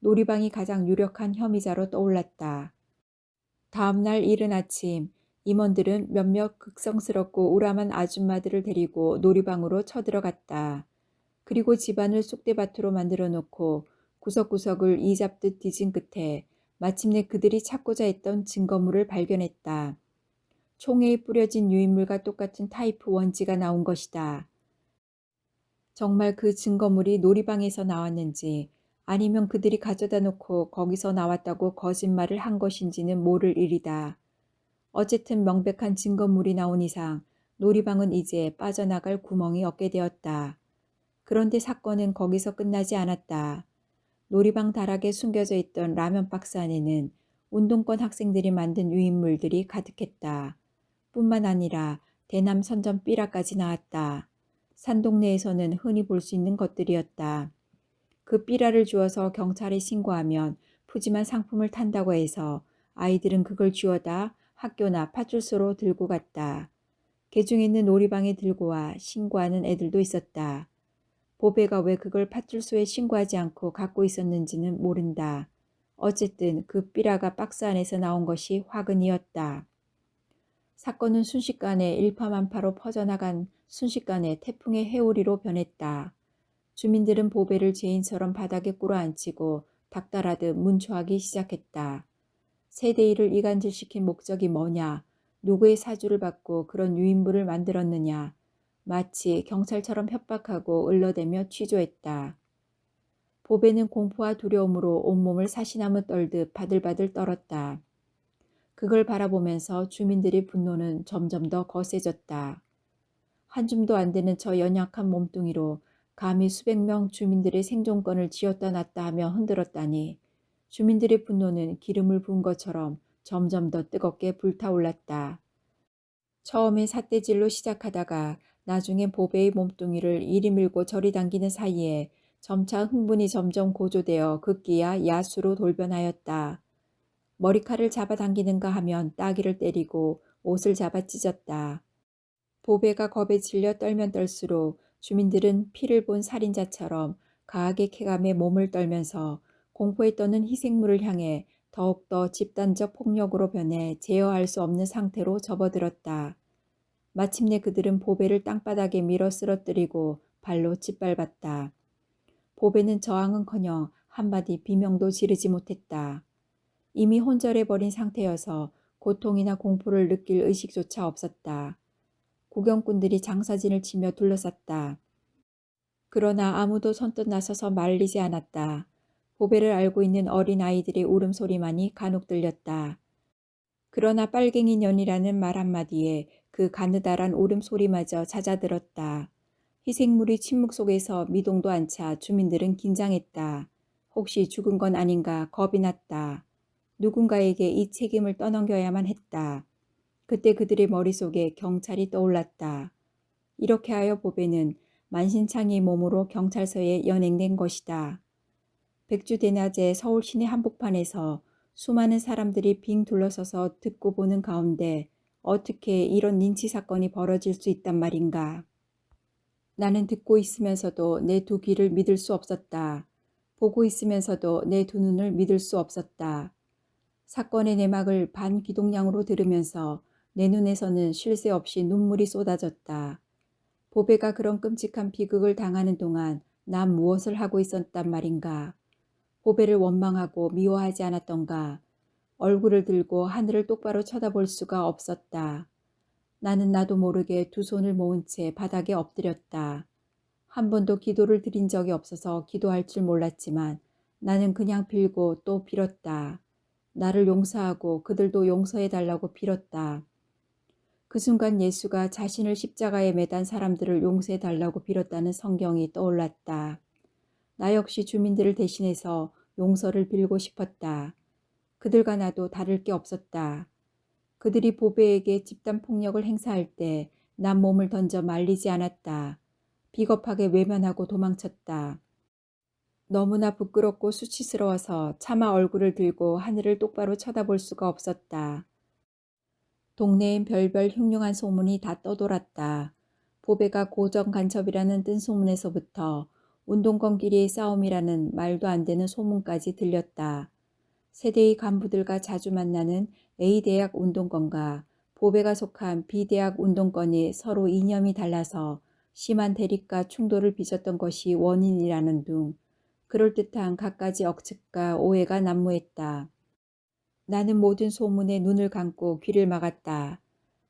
Speaker 1: 놀이방이 가장 유력한 혐의자로 떠올랐다. 다음 날 이른 아침 임원들은 몇몇 극성스럽고 우람한 아줌마들을 데리고 놀이방으로 쳐들어갔다. 그리고 집안을 쑥대밭으로 만들어 놓고 구석구석을 이잡듯 뒤진 끝에 마침내 그들이 찾고자 했던 증거물을 발견했다. 총회에 뿌려진 유인물과 똑같은 타이프 원지가 나온 것이다. 정말 그 증거물이 놀이방에서 나왔는지 아니면 그들이 가져다 놓고 거기서 나왔다고 거짓말을 한 것인지는 모를 일이다. 어쨌든 명백한 증거물이 나온 이상 놀이방은 이제 빠져나갈 구멍이 없게 되었다. 그런데 사건은 거기서 끝나지 않았다. 놀이방 다락에 숨겨져 있던 라면 박스 안에는 운동권 학생들이 만든 유인물들이 가득했다. 뿐만 아니라 대남 선전 삐라까지 나왔다. 산동네에서는 흔히 볼 수 있는 것들이었다. 그 삐라를 주어서 경찰에 신고하면 푸짐한 상품을 탄다고 해서 아이들은 그걸 쥐어다 학교나 파출소로 들고 갔다. 개중에 있는 놀이방에 들고 와 신고하는 애들도 있었다. 보배가 왜 그걸 파출소에 신고하지 않고 갖고 있었는지는 모른다. 어쨌든 그 삐라가 박스 안에서 나온 것이 화근이었다. 사건은 순식간에 일파만파로 퍼져나간 순식간에 태풍의 해오리로 변했다. 주민들은 보배를 죄인처럼 바닥에 꿇어앉히고 닥달하듯 문초하기 시작했다. 세대일을 이간질시킨 목적이 뭐냐? 누구의 사주를 받고 그런 유인물을 만들었느냐? 마치 경찰처럼 협박하고 을러대며 취조했다. 보배는 공포와 두려움으로 온몸을 사시나무 떨듯 바들바들 떨었다. 그걸 바라보면서 주민들의 분노는 점점 더 거세졌다. 한 줌도 안 되는 저 연약한 몸뚱이로 감히 수백 명 주민들의 생존권을 쥐었다 놨다 하며 흔들었다니 주민들의 분노는 기름을 부은 것처럼 점점 더 뜨겁게 불타올랐다. 처음에 삿대질로 시작하다가 나중에 보배의 몸뚱이를 이리 밀고 저리 당기는 사이에 점차 흥분이 점점 고조되어 극기야 야수로 돌변하였다. 머리칼을 잡아당기는가 하면 따귀를 때리고 옷을 잡아 찢었다. 보배가 겁에 질려 떨면 떨수록 주민들은 피를 본 살인자처럼 가하게 쾌감에 몸을 떨면서 공포에 떠는 희생물을 향해 더욱더 집단적 폭력으로 변해 제어할 수 없는 상태로 접어들었다. 마침내 그들은 보배를 땅바닥에 밀어 쓰러뜨리고 발로 짓밟았다. 보배는 저항은커녕 한마디 비명도 지르지 못했다. 이미 혼절해버린 상태여서 고통이나 공포를 느낄 의식조차 없었다. 구경꾼들이 장사진을 치며 둘러쌌다. 그러나 아무도 선뜻 나서서 말리지 않았다. 보배를 알고 있는 어린 아이들의 울음소리만이 간혹 들렸다. 그러나 빨갱이 년이라는 말 한마디에 그 가느다란 울음소리마저 잦아들었다. 희생물이 침묵 속에서 미동도 않자 주민들은 긴장했다. 혹시 죽은 건 아닌가 겁이 났다. 누군가에게 이 책임을 떠넘겨야만 했다. 그때 그들의 머릿속에 경찰이 떠올랐다. 이렇게 하여 보배는 만신창이의 몸으로 경찰서에 연행된 것이다. 백주 대낮에 서울 시내 한복판에서 수많은 사람들이 빙 둘러서서 듣고 보는 가운데 어떻게 이런 린치 사건이 벌어질 수 있단 말인가. 나는 듣고 있으면서도 내 두 귀를 믿을 수 없었다. 보고 있으면서도 내 두 눈을 믿을 수 없었다. 사건의 내막을 반기동량으로 들으면서 내 눈에서는 쉴 새 없이 눈물이 쏟아졌다. 보배가 그런 끔찍한 비극을 당하는 동안 난 무엇을 하고 있었단 말인가. 보배를 원망하고 미워하지 않았던가. 얼굴을 들고 하늘을 똑바로 쳐다볼 수가 없었다. 나는 나도 모르게 두 손을 모은 채 바닥에 엎드렸다. 한 번도 기도를 드린 적이 없어서 기도할 줄 몰랐지만 나는 그냥 빌고 또 빌었다. 나를 용서하고 그들도 용서해 달라고 빌었다. 그 순간 예수가 자신을 십자가에 매단 사람들을 용서해 달라고 빌었다는 성경이 떠올랐다. 나 역시 주민들을 대신해서 용서를 빌고 싶었다. 그들과 나도 다를 게 없었다. 그들이 보배에게 집단 폭력을 행사할 때 난 몸을 던져 말리지 않았다. 비겁하게 외면하고 도망쳤다. 너무나 부끄럽고 수치스러워서 차마 얼굴을 들고 하늘을 똑바로 쳐다볼 수가 없었다. 동네엔 별별 흉흉한 소문이 다 떠돌았다. 보배가 고정 간첩이라는 뜬 소문에서부터 운동권끼리의 싸움이라는 말도 안 되는 소문까지 들렸다. 세대의 간부들과 자주 만나는 A대학 운동권과 보배가 속한 B대학 운동권이 서로 이념이 달라서 심한 대립과 충돌을 빚었던 것이 원인이라는 둥 그럴듯한 갖가지 억측과 오해가 난무했다. 나는 모든 소문에 눈을 감고 귀를 막았다.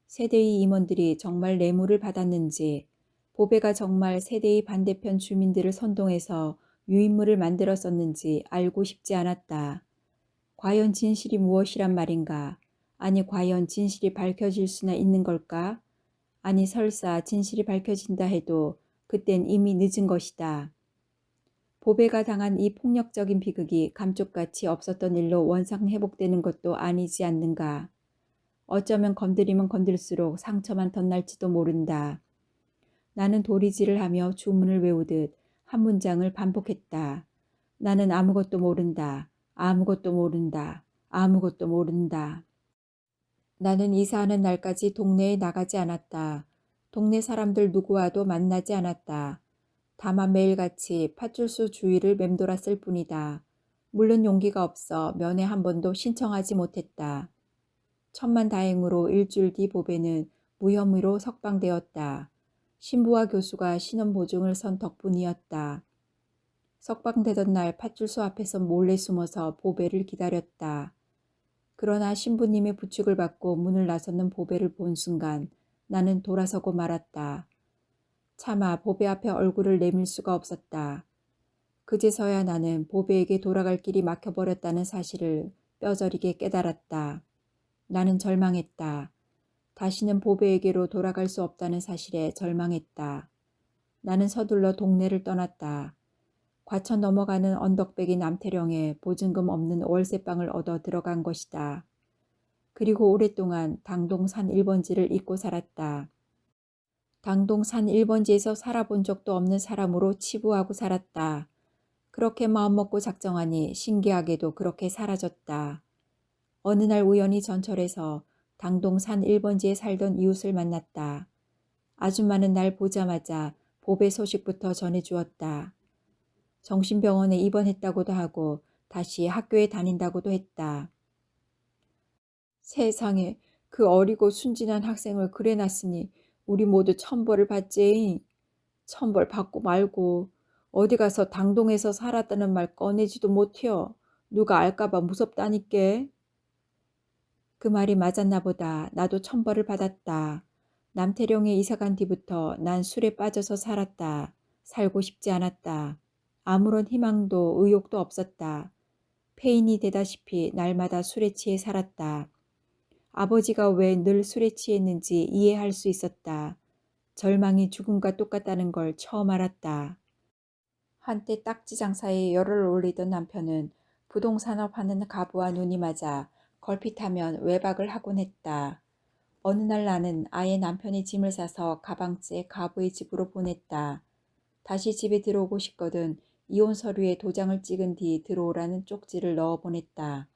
Speaker 1: 세대의 임원들이 정말 뇌물을 받았는지, 보배가 정말 세대의 반대편 주민들을 선동해서 유인물을 만들었었는지 알고 싶지 않았다. 과연 진실이 무엇이란 말인가? 아니 과연 진실이 밝혀질 수나 있는 걸까? 아니 설사 진실이 밝혀진다 해도 그땐 이미 늦은 것이다. 보배가 당한 이 폭력적인 비극이 감쪽같이 없었던 일로 원상회복되는 것도 아니지 않는가. 어쩌면 건드리면 건들수록 상처만 덧날지도 모른다. 나는 도리질을 하며 주문을 외우듯 한 문장을 반복했다. 나는 아무것도 모른다. 아무것도 모른다. 아무것도 모른다. 나는 이사하는 날까지 동네에 나가지 않았다. 동네 사람들 누구와도 만나지 않았다. 다만 매일같이 파출소 주위를 맴돌았을 뿐이다. 물론 용기가 없어 면회 한 번도 신청하지 못했다. 천만다행으로 일주일 뒤 보배는 무혐의로 석방되었다. 신부와 교수가 신원 보증을 선 덕분이었다. 석방되던 날 파출소 앞에서 몰래 숨어서 보배를 기다렸다. 그러나 신부님의 부축을 받고 문을 나서는 보배를 본 순간 나는 돌아서고 말았다. 차마 보배 앞에 얼굴을 내밀 수가 없었다. 그제서야 나는 보배에게 돌아갈 길이 막혀버렸다는 사실을 뼈저리게 깨달았다. 나는 절망했다. 다시는 보배에게로 돌아갈 수 없다는 사실에 절망했다. 나는 서둘러 동네를 떠났다. 과천 넘어가는 언덕배기 남태령에 보증금 없는 월세방을 얻어 들어간 것이다. 그리고 오랫동안 당동산 1번지를 잊고 살았다. 당동산 1번지에서 살아본 적도 없는 사람으로 치부하고 살았다. 그렇게 마음먹고 작정하니 신기하게도 그렇게 사라졌다. 어느 날 우연히 전철에서 당동산 1번지에 살던 이웃을 만났다. 아줌마는 날 보자마자 보배 소식부터 전해주었다. 정신병원에 입원했다고도 하고 다시 학교에 다닌다고도 했다. 세상에 그 어리고 순진한 학생을 그래 놨으니 우리 모두 천벌을 받지. 천벌 받고 말고 어디 가서 당동에서 살았다는 말 꺼내지도 못해요. 누가 알까봐 무섭다니께. 그 말이 맞았나 보다. 나도 천벌을 받았다. 남태령에 이사간 뒤부터 난 술에 빠져서 살았다. 살고 싶지 않았다. 아무런 희망도 의욕도 없었다. 폐인이 되다시피 날마다 술에 취해 살았다. 아버지가 왜 늘 술에 취했는지 이해할 수 있었다. 절망이 죽음과 똑같다는 걸 처음 알았다. 한때 딱지 장사에 열을 올리던 남편은 부동산업 하는 가부와 눈이 맞아 걸핏하면 외박을 하곤 했다. 어느 날 나는 아예 남편의 짐을 싸서 가방째 가부의 집으로 보냈다. 다시 집에 들어오고 싶거든 이혼 서류에 도장을 찍은 뒤 들어오라는 쪽지를 넣어 보냈다.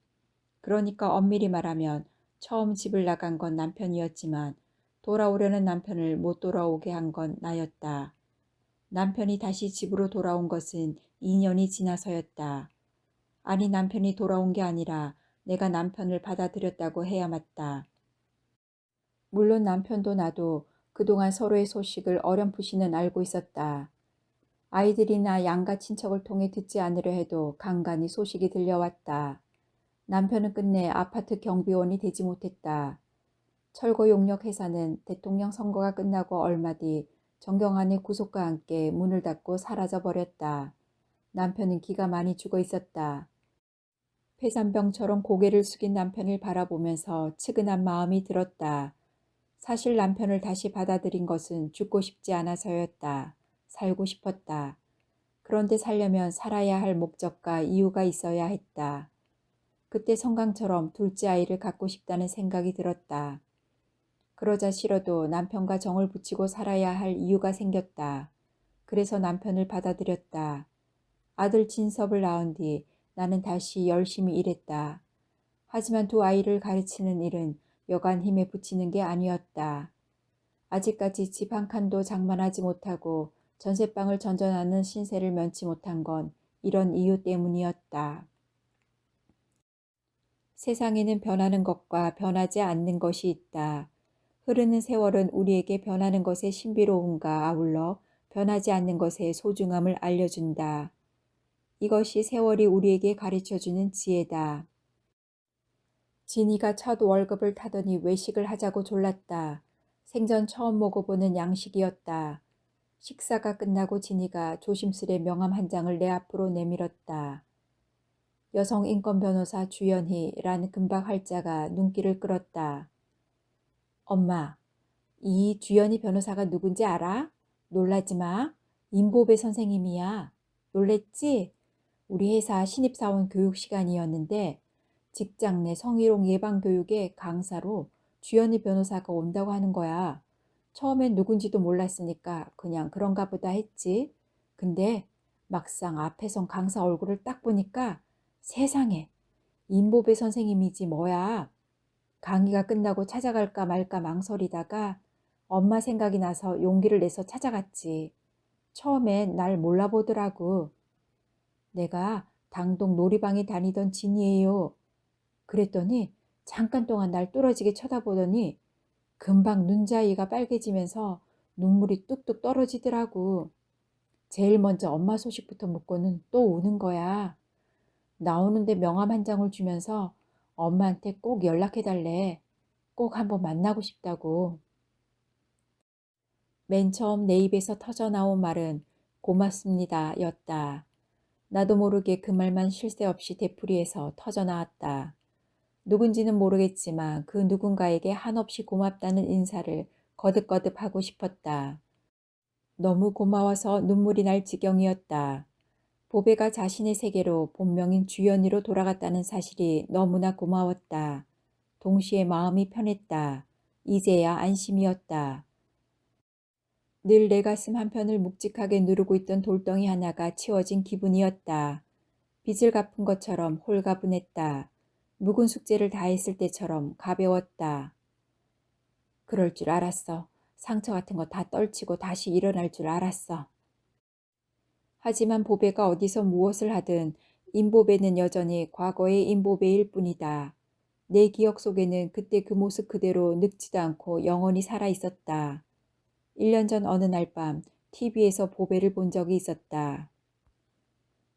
Speaker 1: 그러니까 엄밀히 말하면 처음 집을 나간 건 남편이었지만 돌아오려는 남편을 못 돌아오게 한 건 나였다. 남편이 다시 집으로 돌아온 것은 2년이 지나서였다. 아니 남편이 돌아온 게 아니라 내가 남편을 받아들였다고 해야 맞다. 물론 남편도 나도 그동안 서로의 소식을 어렴풋이는 알고 있었다. 아이들이나 양가 친척을 통해 듣지 않으려 해도 간간히 소식이 들려왔다. 남편은 끝내 아파트 경비원이 되지 못했다. 철거 용역 회사는 대통령 선거가 끝나고 얼마 뒤 정경환의 구속과 함께 문을 닫고 사라져 버렸다. 남편은 기가 많이 죽어 있었다. 폐산병처럼 고개를 숙인 남편을 바라보면서 측은한 마음이 들었다. 사실 남편을 다시 받아들인 것은 죽고 싶지 않아서였다. 살고 싶었다. 그런데 살려면 살아야 할 목적과 이유가 있어야 했다. 그때 성강처럼 둘째 아이를 갖고 싶다는 생각이 들었다. 그러자 싫어도 남편과 정을 붙이고 살아야 할 이유가 생겼다. 그래서 남편을 받아들였다. 아들 진섭을 낳은 뒤 나는 다시 열심히 일했다. 하지만 두 아이를 가르치는 일은 여간 힘에 부치는 게 아니었다. 아직까지 집 한 칸도 장만하지 못하고 전세방을 전전하는 신세를 면치 못한 건 이런 이유 때문이었다. 세상에는 변하는 것과 변하지 않는 것이 있다. 흐르는 세월은 우리에게 변하는 것의 신비로움과 아울러 변하지 않는 것의 소중함을 알려준다. 이것이 세월이 우리에게 가르쳐주는 지혜다. 진이가 첫 월급을 타더니 외식을 하자고 졸랐다. 생전 처음 먹어보는 양식이었다. 식사가 끝나고 진이가 조심스레 명함 한 장을 내 앞으로 내밀었다. 여성 인권 변호사 주연희라는 금박 활자가 눈길을 끌었다. 엄마, 이 주연희 변호사가 누군지 알아? 놀라지 마. 임보배 선생님이야. 놀랬지? 우리 회사 신입사원 교육 시간이었는데 직장 내 성희롱 예방교육에 강사로 주연희 변호사가 온다고 하는 거야. 처음엔 누군지도 몰랐으니까 그냥 그런가 보다 했지. 근데 막상 앞에 선 강사 얼굴을 딱 보니까 세상에 임보배 선생님이지 뭐야. 강의가 끝나고 찾아갈까 말까 망설이다가 엄마 생각이 나서 용기를 내서 찾아갔지. 처음엔 날 몰라보더라고. 내가 당동 놀이방에 다니던 진이에요. 그랬더니 잠깐 동안 날 뚫어지게 쳐다보더니 금방 눈자위가 빨개지면서 눈물이 뚝뚝 떨어지더라고. 제일 먼저 엄마 소식부터 묻고는 또 우는 거야. 나오는데 명함 한 장을 주면서 엄마한테 꼭 연락해달래. 꼭 한번 만나고 싶다고. 맨 처음 내 입에서 터져나온 말은 고맙습니다 였다. 나도 모르게 그 말만 쉴 새 없이 되풀이해서 터져나왔다. 누군지는 모르겠지만 그 누군가에게 한없이 고맙다는 인사를 거듭거듭 하고 싶었다. 너무 고마워서 눈물이 날 지경이었다. 보배가 자신의 세계로 본명인 주연이로 돌아갔다는 사실이 너무나 고마웠다. 동시에 마음이 편했다. 이제야 안심이었다. 늘 내 가슴 한편을 묵직하게 누르고 있던 돌덩이 하나가 치워진 기분이었다. 빚을 갚은 것처럼 홀가분했다. 묵은 숙제를 다 했을 때처럼 가벼웠다. 그럴 줄 알았어. 상처 같은 거 다 떨치고 다시 일어날 줄 알았어. 하지만 보배가 어디서 무엇을 하든 임보배는 여전히 과거의 임보배일 뿐이다. 내 기억 속에는 그때 그 모습 그대로 늙지도 않고 영원히 살아 있었다. 1년 전 어느 날 밤 TV에서 보배를 본 적이 있었다.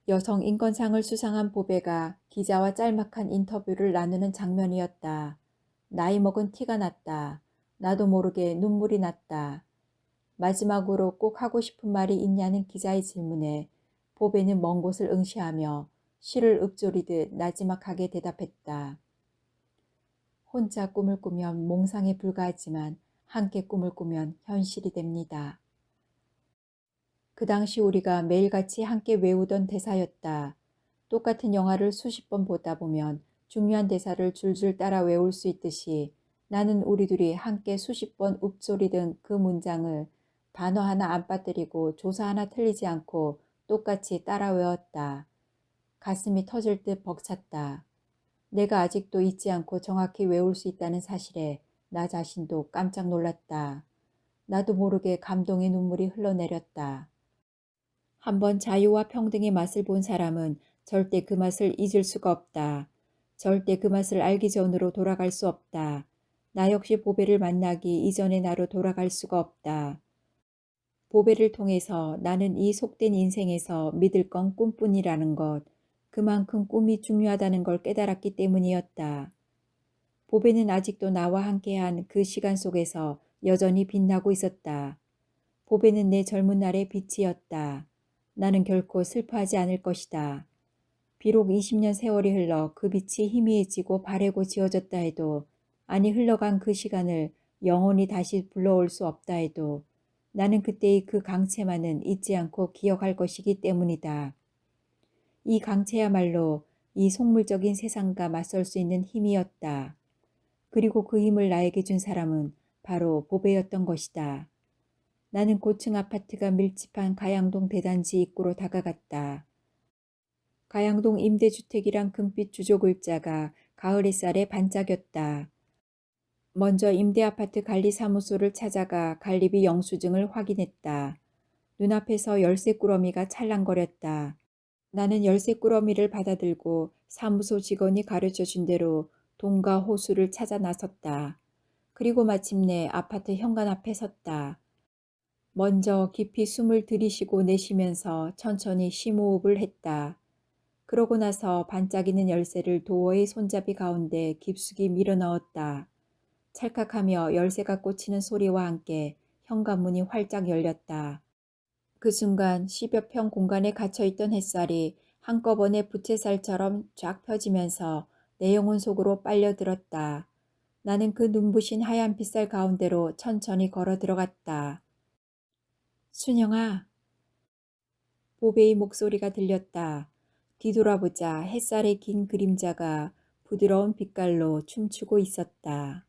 Speaker 1: 여성 인권상을 수상한 보배가 기자와 짤막한 인터뷰를 나누는 장면이었다. 나이 먹은 티가 났다. 나도 모르게 눈물이 났다. 마지막으로 꼭 하고 싶은 말이 있냐는 기자의 질문에 보배는 먼 곳을 응시하며 시를 읊조리듯 나지막하게 대답했다. 혼자 꿈을 꾸면 몽상에 불과하지만 함께 꿈을 꾸면 현실이 됩니다. 그 당시 우리가 매일같이 함께 외우던 대사였다. 똑같은 영화를 수십 번 보다 보면 중요한 대사를 줄줄 따라 외울 수 있듯이 나는 우리 둘이 함께 수십 번 읊조리던 그 문장을 단어 하나 안 빠뜨리고 조사 하나 틀리지 않고 똑같이 따라 외웠다. 가슴이 터질 듯 벅찼다. 내가 아직도 잊지 않고 정확히 외울 수 있다는 사실에 나 자신도 깜짝 놀랐다. 나도 모르게 감동의 눈물이 흘러내렸다. 한번 자유와 평등의 맛을 본 사람은 절대 그 맛을 잊을 수가 없다. 절대 그 맛을 알기 전으로 돌아갈 수 없다. 나 역시 보배를 만나기 이전의 나로 돌아갈 수가 없다. 보배를 통해서 나는 이 속된 인생에서 믿을 건 꿈뿐이라는 것, 그만큼 꿈이 중요하다는 걸 깨달았기 때문이었다. 보배는 아직도 나와 함께한 그 시간 속에서 여전히 빛나고 있었다. 보배는 내 젊은 날의 빛이었다. 나는 결코 슬퍼하지 않을 것이다. 비록 20년 세월이 흘러 그 빛이 희미해지고 바래고 지어졌다 해도, 아니 흘러간 그 시간을 영원히 다시 불러올 수 없다 해도 나는 그때의 그 강체만은 잊지 않고 기억할 것이기 때문이다. 이 강체야말로 이 속물적인 세상과 맞설 수 있는 힘이었다. 그리고 그 힘을 나에게 준 사람은 바로 보배였던 것이다. 나는 고층 아파트가 밀집한 가양동 대단지 입구로 다가갔다. 가양동 임대주택이란 금빛 주조 글자가 가을 햇살에 반짝였다. 먼저 임대아파트 관리사무소를 찾아가 관리비 영수증을 확인했다. 눈앞에서 열쇠꾸러미가 찰랑거렸다. 나는 열쇠꾸러미를 받아들고 사무소 직원이 가르쳐준 대로 동과 호수를 찾아 나섰다. 그리고 마침내 아파트 현관 앞에 섰다. 먼저 깊이 숨을 들이쉬고 내쉬면서 천천히 심호흡을 했다. 그러고 나서 반짝이는 열쇠를 도어의 손잡이 가운데 깊숙이 밀어 넣었다. 찰칵하며 열쇠가 꽂히는 소리와 함께 현관문이 활짝 열렸다. 그 순간 10여 평 공간에 갇혀있던 햇살이 한꺼번에 부채살처럼 쫙 펴지면서 내 영혼 속으로 빨려들었다. 나는 그 눈부신 하얀 빗살 가운데로 천천히 걸어 들어갔다. 순영아. 보배의 목소리가 들렸다. 뒤돌아보자 햇살의 긴 그림자가 부드러운 빛깔로 춤추고 있었다.